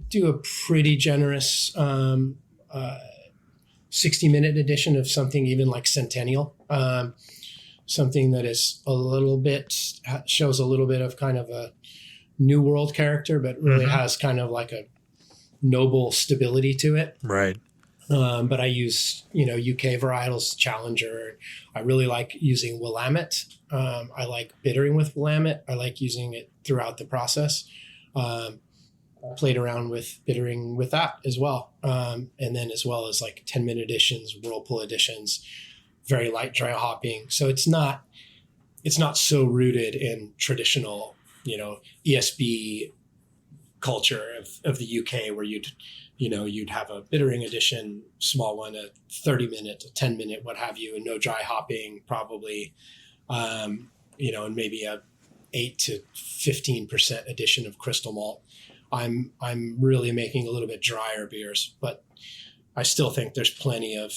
[SPEAKER 2] do a pretty generous 60-minute edition of something even like Centennial. Something that is shows a little bit of kind of a New World character, but really has kind of like a noble stability to it.
[SPEAKER 1] Right.
[SPEAKER 2] But I use, UK varietals, Challenger. I really like using Willamette. I like bittering with Willamette. I like using it throughout the process. Played around with bittering with that as well. And then as well as like 10-minute editions, whirlpool editions, very light dry hopping. So it's not so rooted in traditional, ESB culture of the UK where you'd have a bittering edition, small one, a 30-minute, a 10-minute, what have you, and no dry hopping probably, and maybe a 8 to 15% edition of crystal malt. I'm really making a little bit drier beers, but I still think there's plenty of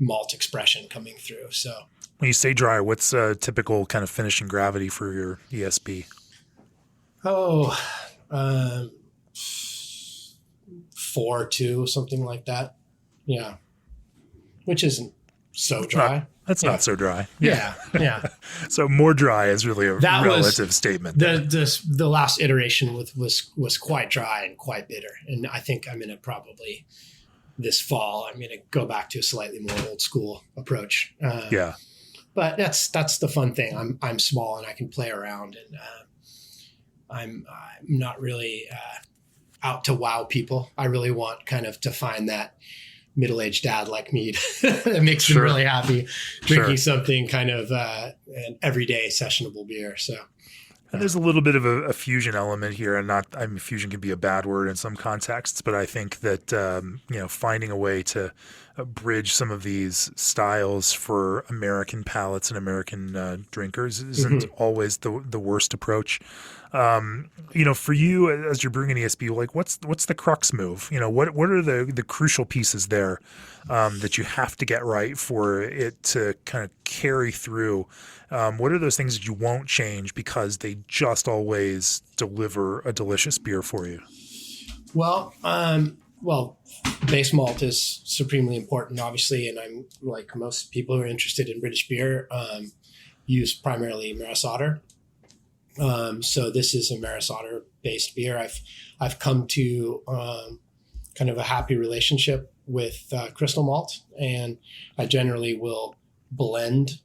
[SPEAKER 2] malt expression coming through. So
[SPEAKER 1] when you say drier, what's a typical kind of finishing gravity for your ESB?
[SPEAKER 2] 4.2, something like that. Yeah. Which isn't so dry.
[SPEAKER 1] That's not so dry.
[SPEAKER 2] Yeah.
[SPEAKER 1] So more dry is really a relative statement.
[SPEAKER 2] The last iteration was quite dry and quite bitter. And I think I'm going to probably this fall, I'm going to go back to a slightly more old school approach. But that's the fun thing. I'm small and I can play around, and I'm not really out to wow people. I really want kind of to find that middle-aged dad like me that makes me really happy drinking something kind of an everyday sessionable beer. So
[SPEAKER 1] and there's a little bit of a fusion element here, and fusion can be a bad word in some contexts, but I think that finding a way to bridge some of these styles for American palates and American drinkers isn't always the worst approach. For you as you're brewing an ESB, like what's the crux move? What are the crucial pieces there that you have to get right for it to kind of carry through? What are those things that you won't change because they just always deliver a delicious beer for you?
[SPEAKER 2] Well, base malt is supremely important, obviously, and I'm like most people who are interested in British beer, use primarily Maris Otter. So this is a Maris Otter based beer. I've come to kind of a happy relationship with crystal malt, and I generally will blend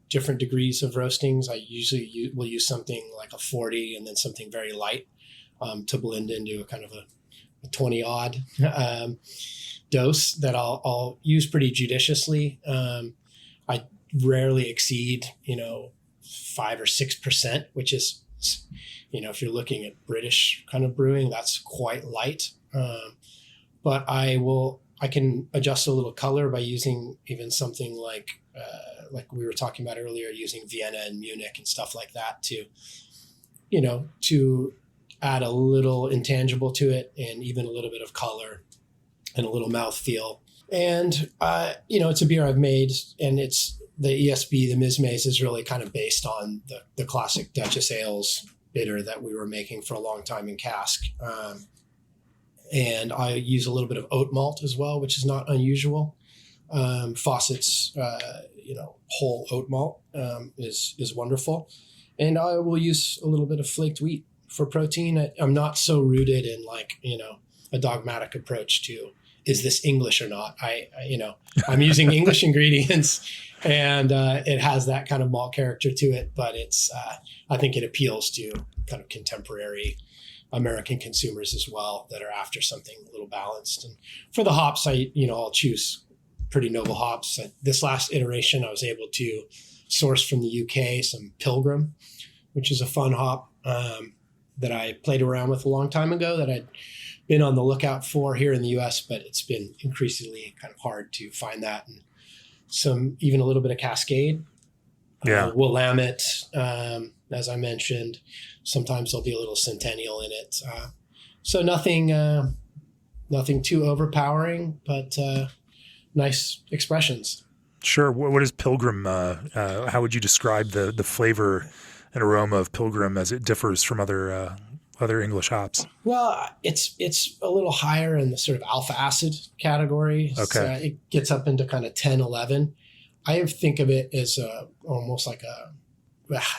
[SPEAKER 2] different degrees of roastings. I usually will use something like a 40 and then something very light to blend into a kind of a 20 odd dose that I'll use pretty judiciously. I rarely exceed, 5 or 6%, which is, if you're looking at British kind of brewing, that's quite light. But I can adjust a little color by using even something like we were talking about earlier, using Vienna and Munich and stuff like that to add a little intangible to it and even a little bit of color and a little mouthfeel. And, it's a beer I've made, and it's the ESB, the Messenie, is really kind of based on the classic Dutchess ales bitter that we were making for a long time in cask. And I use a little bit of oat malt as well, which is not unusual. Fawcett's, whole oat malt is wonderful. And I will use a little bit of flaked wheat for protein. I'm not so rooted in a dogmatic approach to, is this English or not? I'm using English ingredients, and it has that kind of malt character to it, but I think it appeals to kind of contemporary American consumers as well that are after something a little balanced. And for the hops, I'll choose pretty noble hops. This last iteration, I was able to source from the UK some Pilgrim, which is a fun hop that I played around with a long time ago that I'd been on the lookout for here in the US, but it's been increasingly kind of hard to find that. And even a little bit of Cascade. Willamette, as I mentioned. Sometimes there'll be a little Centennial in it. So nothing too overpowering, but nice expressions.
[SPEAKER 1] Sure. What is Pilgrim? How would you describe the flavor and aroma of Pilgrim as it differs from other English hops?
[SPEAKER 2] Well, it's a little higher in the sort of alpha acid category.
[SPEAKER 1] Okay.
[SPEAKER 2] So it gets up into kind of 10, 11. I think of it as almost like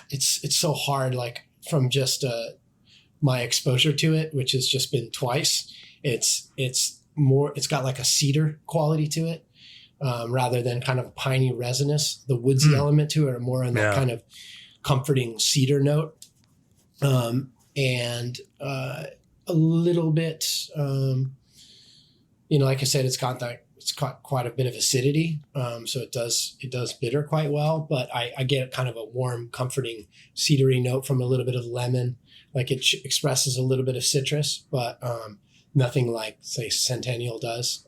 [SPEAKER 2] it's so hard, like from just my exposure to it, which has just been twice. It's got like a cedar quality to it, rather than kind of piney resinous. The woodsy element to it are more on that kind of comforting cedar note. And a little bit, like I said, it's got quite a bit of acidity. So it does bitter quite well, but I get kind of a warm, comforting, cedary note from a little bit of lemon. Like it expresses a little bit of citrus, but nothing like, say, Centennial does.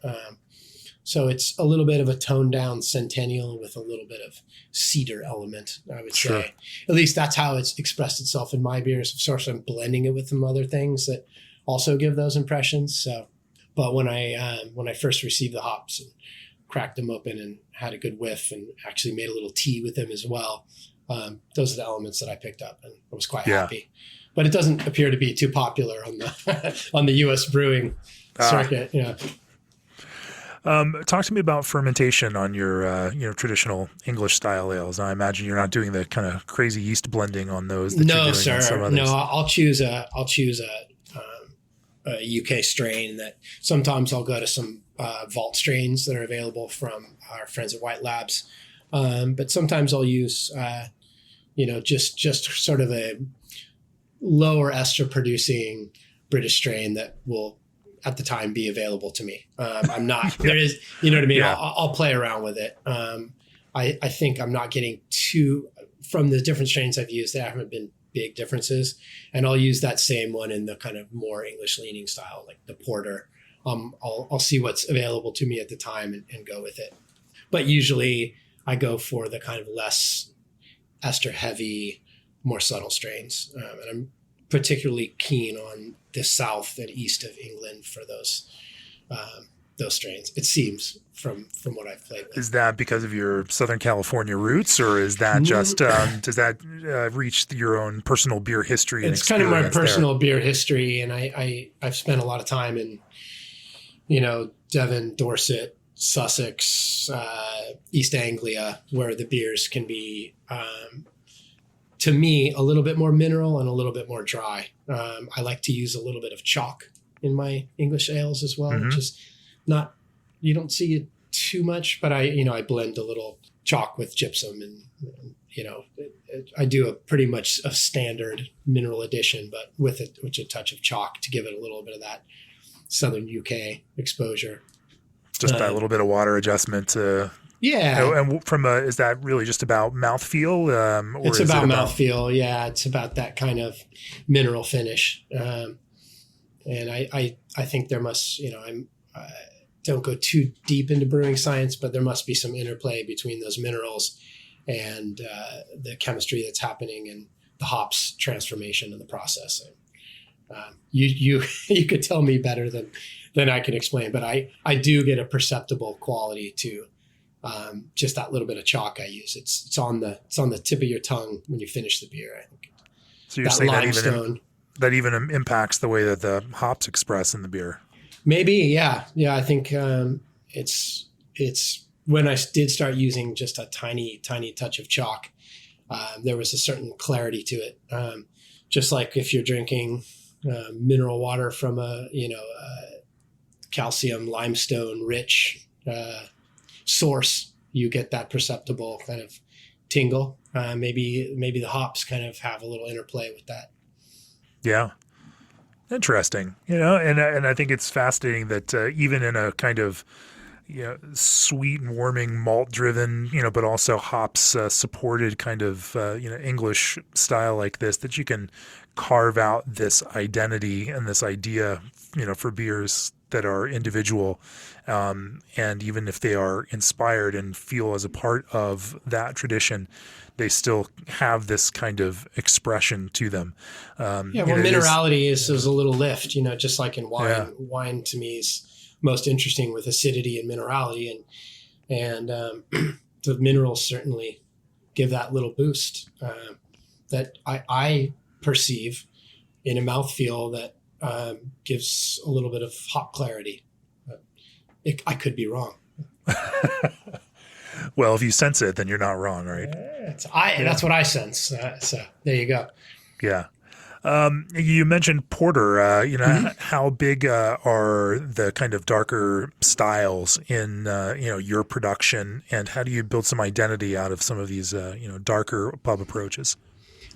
[SPEAKER 2] So it's a little bit of a toned down Centennial with a little bit of cedar element, I would say. At least that's how it's expressed itself in my beers. Of course, I'm blending it with some other things that also give those impressions. So, but when I first received the hops and cracked them open and had a good whiff and actually made a little tea with them as well, those are the elements that I picked up, and I was quite happy. But it doesn't appear to be too popular on the on the U.S. brewing circuit.
[SPEAKER 1] Talk to me about fermentation on your traditional English style ales. I imagine you're not doing the kind of crazy yeast blending on those. That
[SPEAKER 2] No,
[SPEAKER 1] you're doing
[SPEAKER 2] sir.
[SPEAKER 1] on some others.
[SPEAKER 2] No, I'll choose a UK strain. That sometimes I'll go to some vault strains that are available from our friends at White Labs, but sometimes I'll use just sort of a lower ester producing British strain that will at the time be available to me. I'm not, there is, you know what I mean? Yeah. I'll play around with it. I think I'm not getting from the different strains I've used, there haven't been big differences. And I'll use that same one in the kind of more English leaning style, like the porter. I'll see what's available to me at the time and go with it. But usually I go for the kind of less ester heavy, more subtle strains. And I'm particularly keen on the south and east of England for those strains. It seems from what I've played with.
[SPEAKER 1] Is that because of your Southern California roots, or is that just does that reach your own personal beer history?
[SPEAKER 2] It's kind of my personal beer history, and I've spent a lot of time in Devon, Dorset, Sussex, East Anglia, where the beers can be to me a little bit more mineral and a little bit more dry. I like to use a little bit of chalk in my English ales as well, which is not, you don't see it too much, but I blend a little chalk with gypsum and I do a pretty much a standard mineral addition, but with a touch of chalk to give it a little bit of that Southern UK exposure.
[SPEAKER 1] Just that little bit of water adjustment.
[SPEAKER 2] Yeah.
[SPEAKER 1] And is that really just about mouthfeel?
[SPEAKER 2] It's about mouthfeel. Yeah. It's about that kind of mineral finish. And I think there must, I don't go too deep into brewing science, but there must be some interplay between those minerals and the chemistry that's happening in the hops transformation in the process. You could tell me better than I can explain, but I do get a perceptible quality to just that little bit of chalk I use. It's on the tip of your tongue when you finish the beer. I think.
[SPEAKER 1] So you're saying that even impacts the way that the hops express in the beer.
[SPEAKER 2] Maybe, yeah. I think it's when I did start using just a tiny touch of chalk, there was a certain clarity to it. Just like if you're drinking mineral water from a calcium limestone rich source, you get that perceptible kind of tingle. Maybe the hops kind of have a little interplay with that.
[SPEAKER 1] Yeah. Interesting. And I think it's fascinating that even in a kind of sweet and warming malt driven, but also hops supported kind of, English style like this, that you can carve out this identity and this idea, for beers that are individual. And even if they are inspired and feel as a part of that tradition, they still have this kind of expression to them.
[SPEAKER 2] Minerality is a little lift, just like in wine. Yeah. Wine to me is most interesting with acidity and minerality, and the minerals certainly give that little boost that I perceive in a mouthfeel that gives a little bit of hop clarity. I could be wrong.
[SPEAKER 1] Well, if you sense it, then you're not wrong, right?
[SPEAKER 2] That's what I sense. So there you go.
[SPEAKER 1] Yeah. You mentioned porter. How big are the kind of darker styles in your production, and how do you build some identity out of some of these darker pub approaches?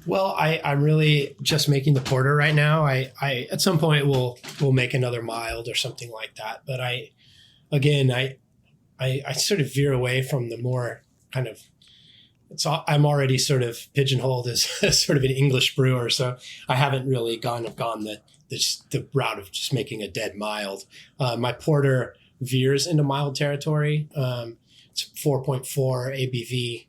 [SPEAKER 2] Well, I'm really just making the porter right now. I at some point will make another mild or something like that. But I sort of veer away from the more kind of. I'm already sort of pigeonholed as sort of an English brewer, so I haven't really gone the route of just making a dead mild. My porter veers into mild territory. It's 4.4 ABV.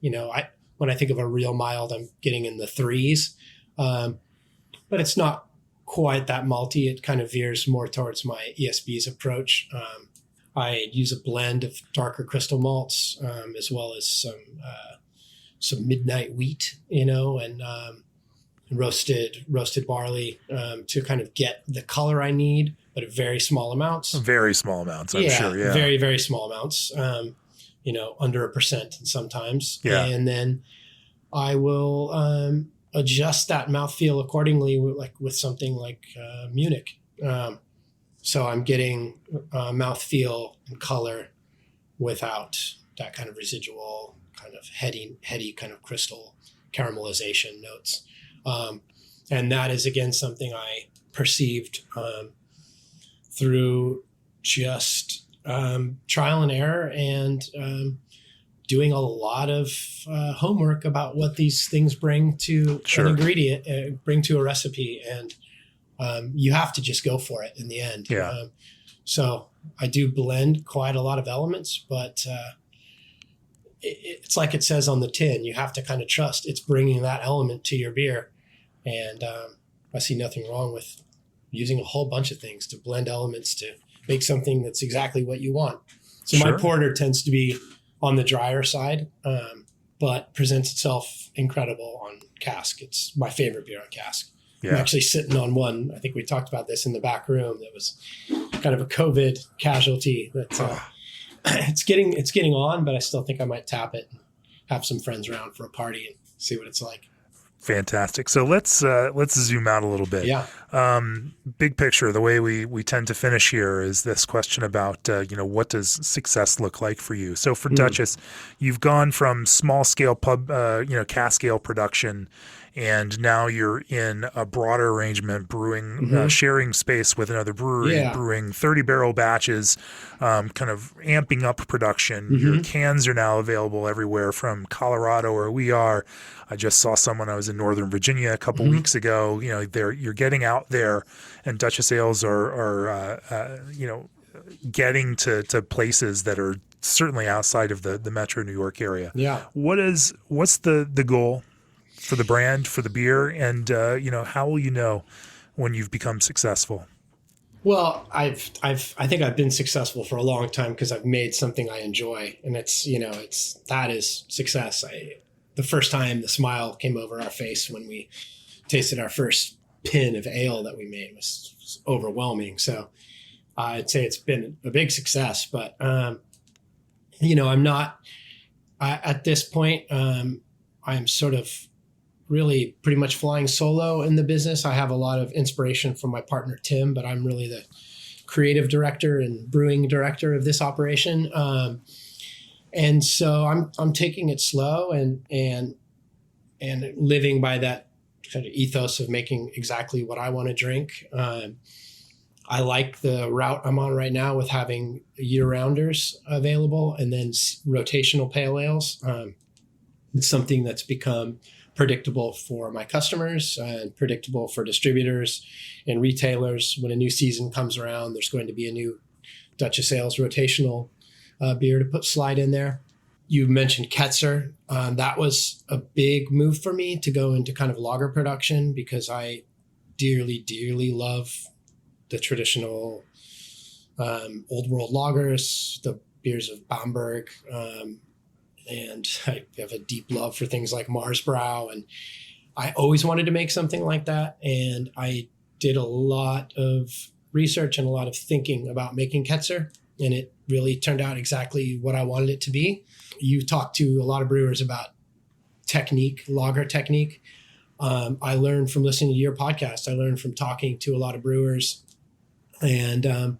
[SPEAKER 2] When I think of a real mild, I'm getting in the 3s, but it's not quite that malty. It kind of veers more towards my ESB's approach. I use a blend of darker crystal malts as well as some midnight wheat, and roasted barley to kind of get the color I need, but at very small amounts.
[SPEAKER 1] Very small amounts, I'm sure. Yeah,
[SPEAKER 2] very, very small amounts. Under 1% sometimes. Yeah. And then I will adjust that mouthfeel accordingly, with something like Munich. So I'm getting mouthfeel and color without that kind of residual kind of heady kind of crystal caramelization notes. And that is, again, something I perceived through just trial and error and doing a lot of homework about what these things bring to an ingredient, bring to a recipe. And you have to just go for it in the end.
[SPEAKER 1] Yeah.
[SPEAKER 2] So I do blend quite a lot of elements, but it's like it says on the tin, you have to kind of trust it's bringing that element to your beer. And I see nothing wrong with using a whole bunch of things to blend elements to make something that's exactly what you want. So my porter tends to be on the drier side, but presents itself incredible on Cask. It's my favorite beer on Cask. Yeah. I'm actually sitting on one. I think we talked about this in the back room. That was kind of a COVID casualty. That it's getting on, but I still think I might tap it and have some friends around for a party and see what it's like.
[SPEAKER 1] Fantastic. So let's zoom out a little bit.
[SPEAKER 2] Yeah.
[SPEAKER 1] Big picture. The way we tend to finish here is this question about what does success look like for you? So for Dutchess, you've gone from small scale pub, cask scale production, and now you're in a broader arrangement, brewing, sharing space with another brewery, brewing 30 barrel batches, kind of amping up production. Your cans are now available everywhere from Colorado, where we are. I just saw someone. I was in Northern Virginia a couple weeks ago. You're getting out there, and Dutchess ales are getting to places that are certainly outside of the metro New York area.
[SPEAKER 2] Yeah.
[SPEAKER 1] What's the goal for the brand, for the beer, and how will you know when you've become successful?
[SPEAKER 2] Well, I think I've been successful for a long time because I've made something I enjoy, and that is success. The first time the smile came over our face when we tasted our first pin of ale that we made was overwhelming. So I'd say it's been a big success, but I'm not at this point. I'm sort of really pretty much flying solo in the business. I have a lot of inspiration from my partner, Tim, but I'm really the creative director and brewing director of this operation. And so I'm taking it slow and living by that kind of ethos of making exactly what I want to drink. I like the route I'm on right now with having year-rounders available and then rotational pale ales. It's something that's become predictable for my customers and predictable for distributors and retailers. When a new season comes around, there's going to be a new Dutchess Ales rotational beer to slide in there. You mentioned Ketzer. That was a big move for me to go into kind of lager production because I dearly, dearly love the traditional old world lagers, the beers of Bamberg, and I have a deep love for things like Marsbrau. And I always wanted to make something like that. And I did a lot of research and a lot of thinking about making Ketzer. And it really turned out exactly what I wanted it to be. You talk to a lot of brewers about technique, lager technique. I learned from listening to your podcast. I learned from talking to a lot of brewers. And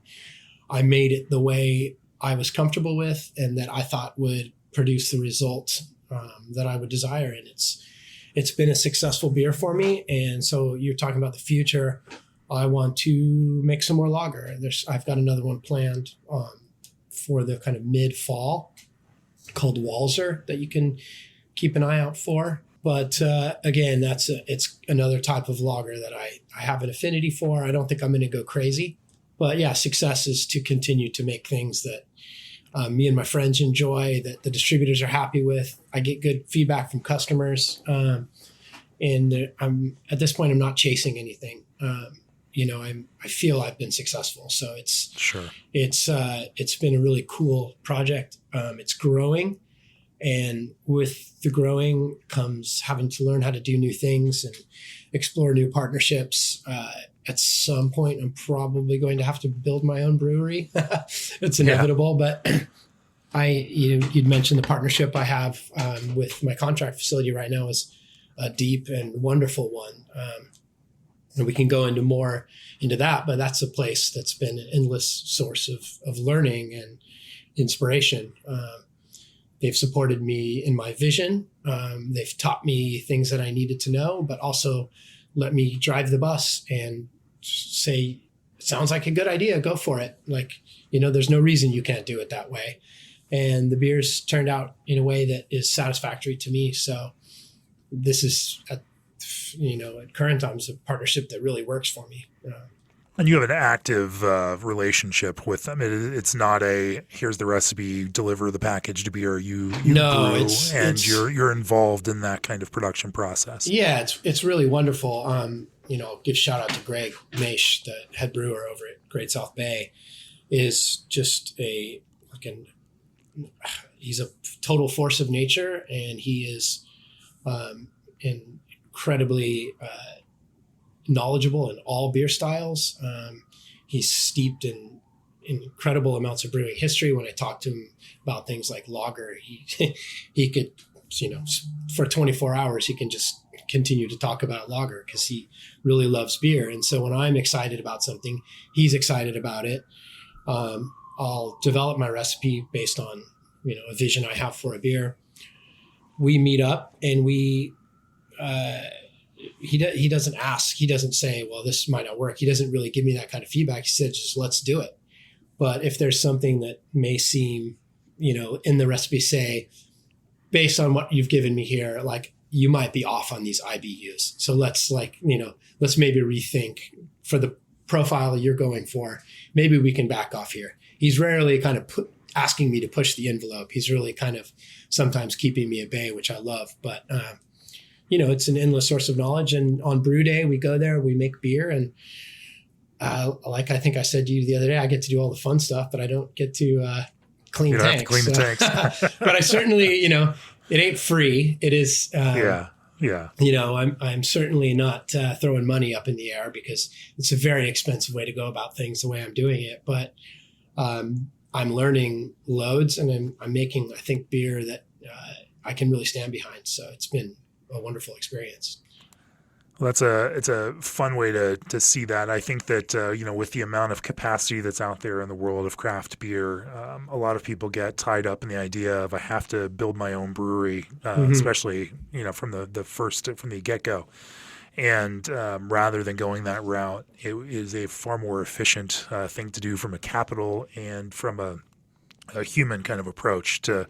[SPEAKER 2] I made it the way I was comfortable with and that I thought would produce the result that I would desire. And it's been a successful beer for me. And so you're talking about the future. I want to make some more lager. I've got another one planned for the kind of mid-fall called Walser that you can keep an eye out for. But again, it's another type of lager that I have an affinity for. I don't think I'm going to go crazy. But yeah, success is to continue to make things that me and my friends enjoy, that the distributors are happy with. I get good feedback from customers. And I'm at this point, I'm not chasing anything. I feel I've been successful. So it's been a really cool project. It's growing, and with the growing comes having to learn how to do new things and explore new partnerships. At some point, I'm probably going to have to build my own brewery. It's inevitable, but you'd mentioned the partnership I have with my contract facility right now is a deep and wonderful one. And we can go into that, but that's a place that's been an endless source of learning and inspiration. They've supported me in my vision. They've taught me things that I needed to know, but also let me drive the bus and say, sounds like a good idea, go for it. There's no reason you can't do it that way. And the beers turned out in a way that is satisfactory to me. So this is, at current times, a partnership that really works for me.
[SPEAKER 1] And you have an active relationship with them. It's not here's the recipe, deliver the packaged beer. You brew, and you're involved in that kind of production process. Yeah,
[SPEAKER 2] it's really wonderful. Give shout out to Greg Maish, the head brewer over at Great South Bay, is just he's a total force of nature, and he is incredibly knowledgeable in all beer styles. He's steeped in incredible amounts of brewing history. When I talk to him about things like lager, he could, for 24 hours, he can just continue to talk about lager because he really loves beer. And so when I'm excited about something, he's excited about it. I'll develop my recipe based on, a vision I have for a beer. We meet up and he doesn't ask. He doesn't say, well, this might not work. He doesn't really give me that kind of feedback. He said, just let's do it. But if there's something that may seem, in the recipe, say, based on what you've given me here, you might be off on these IBUs. So let's maybe rethink for the profile you're going for. Maybe we can back off here. He's rarely kind of asking me to push the envelope. He's really kind of sometimes keeping me at bay, which I love. But, it's an endless source of knowledge. And on brew day, we go there, we make beer, and like I think I said to you the other day, I get to do all the fun stuff, but I don't get to clean
[SPEAKER 1] You don't
[SPEAKER 2] tanks.
[SPEAKER 1] have to clean the tanks.
[SPEAKER 2] But I certainly, it ain't free. It is.
[SPEAKER 1] Yeah.
[SPEAKER 2] I'm certainly not throwing money up in the air because it's a very expensive way to go about things the way I'm doing it. But I'm learning loads, and I'm making, I think, beer that I can really stand behind. So it's been a wonderful experience.
[SPEAKER 1] Well, it's a fun way to see that. I think that, with the amount of capacity that's out there in the world of craft beer, a lot of people get tied up in the idea of I have to build my own brewery, especially, from the get-go. And rather than going that route, it is a far more efficient thing to do from a capital and from a human kind of approach to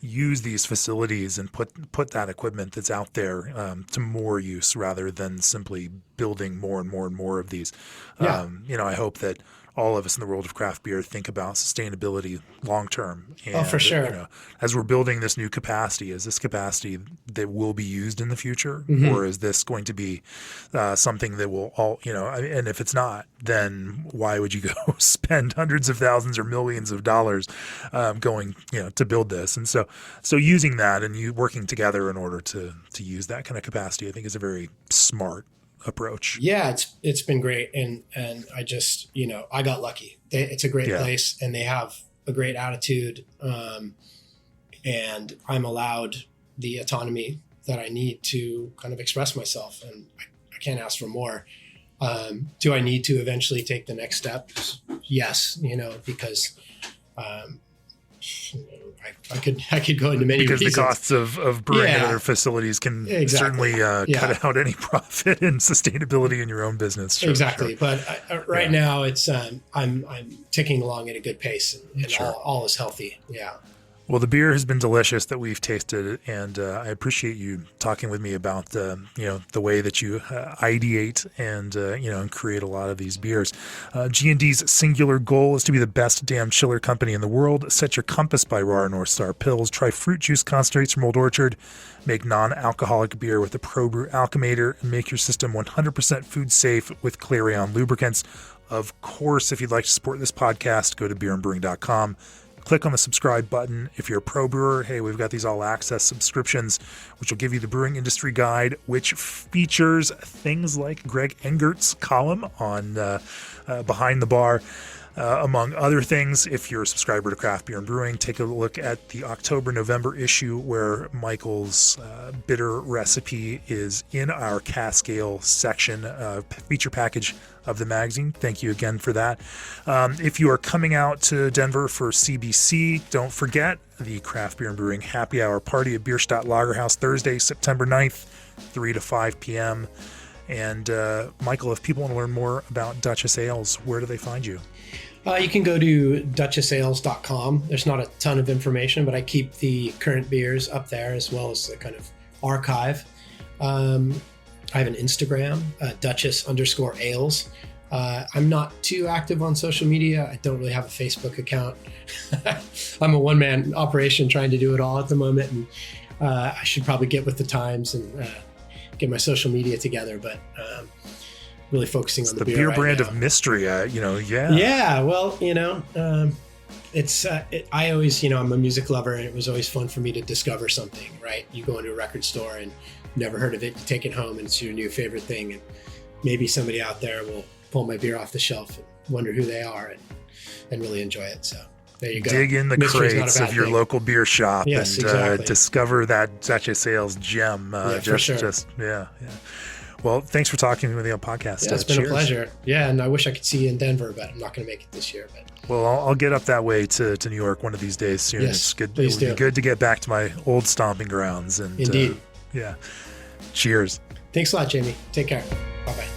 [SPEAKER 1] use these facilities and put that equipment that's out there to more use rather than simply building more and more and more of these.
[SPEAKER 2] Yeah.
[SPEAKER 1] I hope that all of us in the world of craft beer think about sustainability long term. And,
[SPEAKER 2] for sure.
[SPEAKER 1] As we're building this new capacity, is this capacity that will be used in the future, or is this going to be something that will all, and if it's not, then why would you go spend hundreds of thousands or millions of dollars going, to build this? And so using that and you working together in order to use that kind of capacity, I think is a very smart approach.
[SPEAKER 2] Yeah, it's been great. And I just, I got lucky. It's a great place and they have a great attitude. And I'm allowed the autonomy that I need to kind of express myself, and I can't ask for more. Do I need to eventually take the next steps? Yes, because I could go into many
[SPEAKER 1] because
[SPEAKER 2] reasons.
[SPEAKER 1] The costs of brewing at other facilities can certainly cut out any profit and sustainability in your own business. Sure,
[SPEAKER 2] exactly.
[SPEAKER 1] Sure.
[SPEAKER 2] But right now it's I'm ticking along at a good pace, and all is healthy. Yeah.
[SPEAKER 1] Well, the beer has been delicious that we've tasted, and I appreciate you talking with me about the way that you ideate and create a lot of these beers. G&D's singular goal is to be the best damn chiller company in the world. Set your compass by Raw North Star Pils. Try fruit juice concentrates from Old Orchard. Make non-alcoholic beer with the ProBrew Alchemator, and make your system 100% food safe with Clarion lubricants. Of course, if you'd like to support this podcast, go to beerandbrewing.com. Click on the subscribe button. If you're a pro brewer, hey, we've got these all access subscriptions, which will give you the brewing industry guide, which features things like Greg Engert's column on Behind the Bar. Among other things, if you're a subscriber to Craft Beer and Brewing, take a look at the October-November issue where Michael's bitter recipe is in our Cask Ale section, feature package of the magazine. Thank you again for that. If you are coming out to Denver for CBC, don't forget the Craft Beer and Brewing Happy Hour Party at Bierstadt Lagerhaus Thursday, September 9th, 3 to 5 p.m. And Michael, if people want to learn more about Dutchess Ales, where do they find you?
[SPEAKER 2] You can go to dutchessales.com. There's not a ton of information, but I keep the current beers up there as well as the kind of archive. I have an Instagram, Dutchess_ales. I'm not too active on social media. I don't really have a Facebook account. I'm a one-man operation trying to do it all at the moment, and I should probably get with the times and get my social media together, but really focusing on the beer right
[SPEAKER 1] brand
[SPEAKER 2] now.
[SPEAKER 1] of mystery,
[SPEAKER 2] Yeah, well, it's I always, I'm a music lover, and it was always fun for me to discover something, right? You go into a record store and never heard of it, you take it home and it's your new favorite thing, and maybe somebody out there will pull my beer off the shelf and wonder who they are and really enjoy it. So there you go.
[SPEAKER 1] Dig in the crates of your local beer shop and discover that Dutchess Ales gem.
[SPEAKER 2] For sure.
[SPEAKER 1] Yeah. Well, thanks for talking with me on the podcast.
[SPEAKER 2] Yeah, it's been a pleasure. Yeah, and I wish I could see you in Denver, but I'm not going to make it this year. But
[SPEAKER 1] well, I'll get up that way to New York one of these days soon.
[SPEAKER 2] Yes,
[SPEAKER 1] it's good.
[SPEAKER 2] Please
[SPEAKER 1] it would be good to get back to my old stomping grounds. And
[SPEAKER 2] indeed.
[SPEAKER 1] Cheers.
[SPEAKER 2] Thanks a lot, Jamie. Take care. Bye-bye.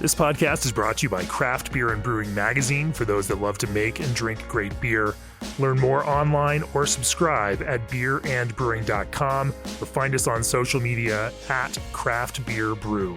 [SPEAKER 1] This podcast is brought to you by Craft Beer and Brewing Magazine for those that love to make and drink great beer. Learn more online or subscribe at beerandbrewing.com or find us on social media at Craft Beer Brew.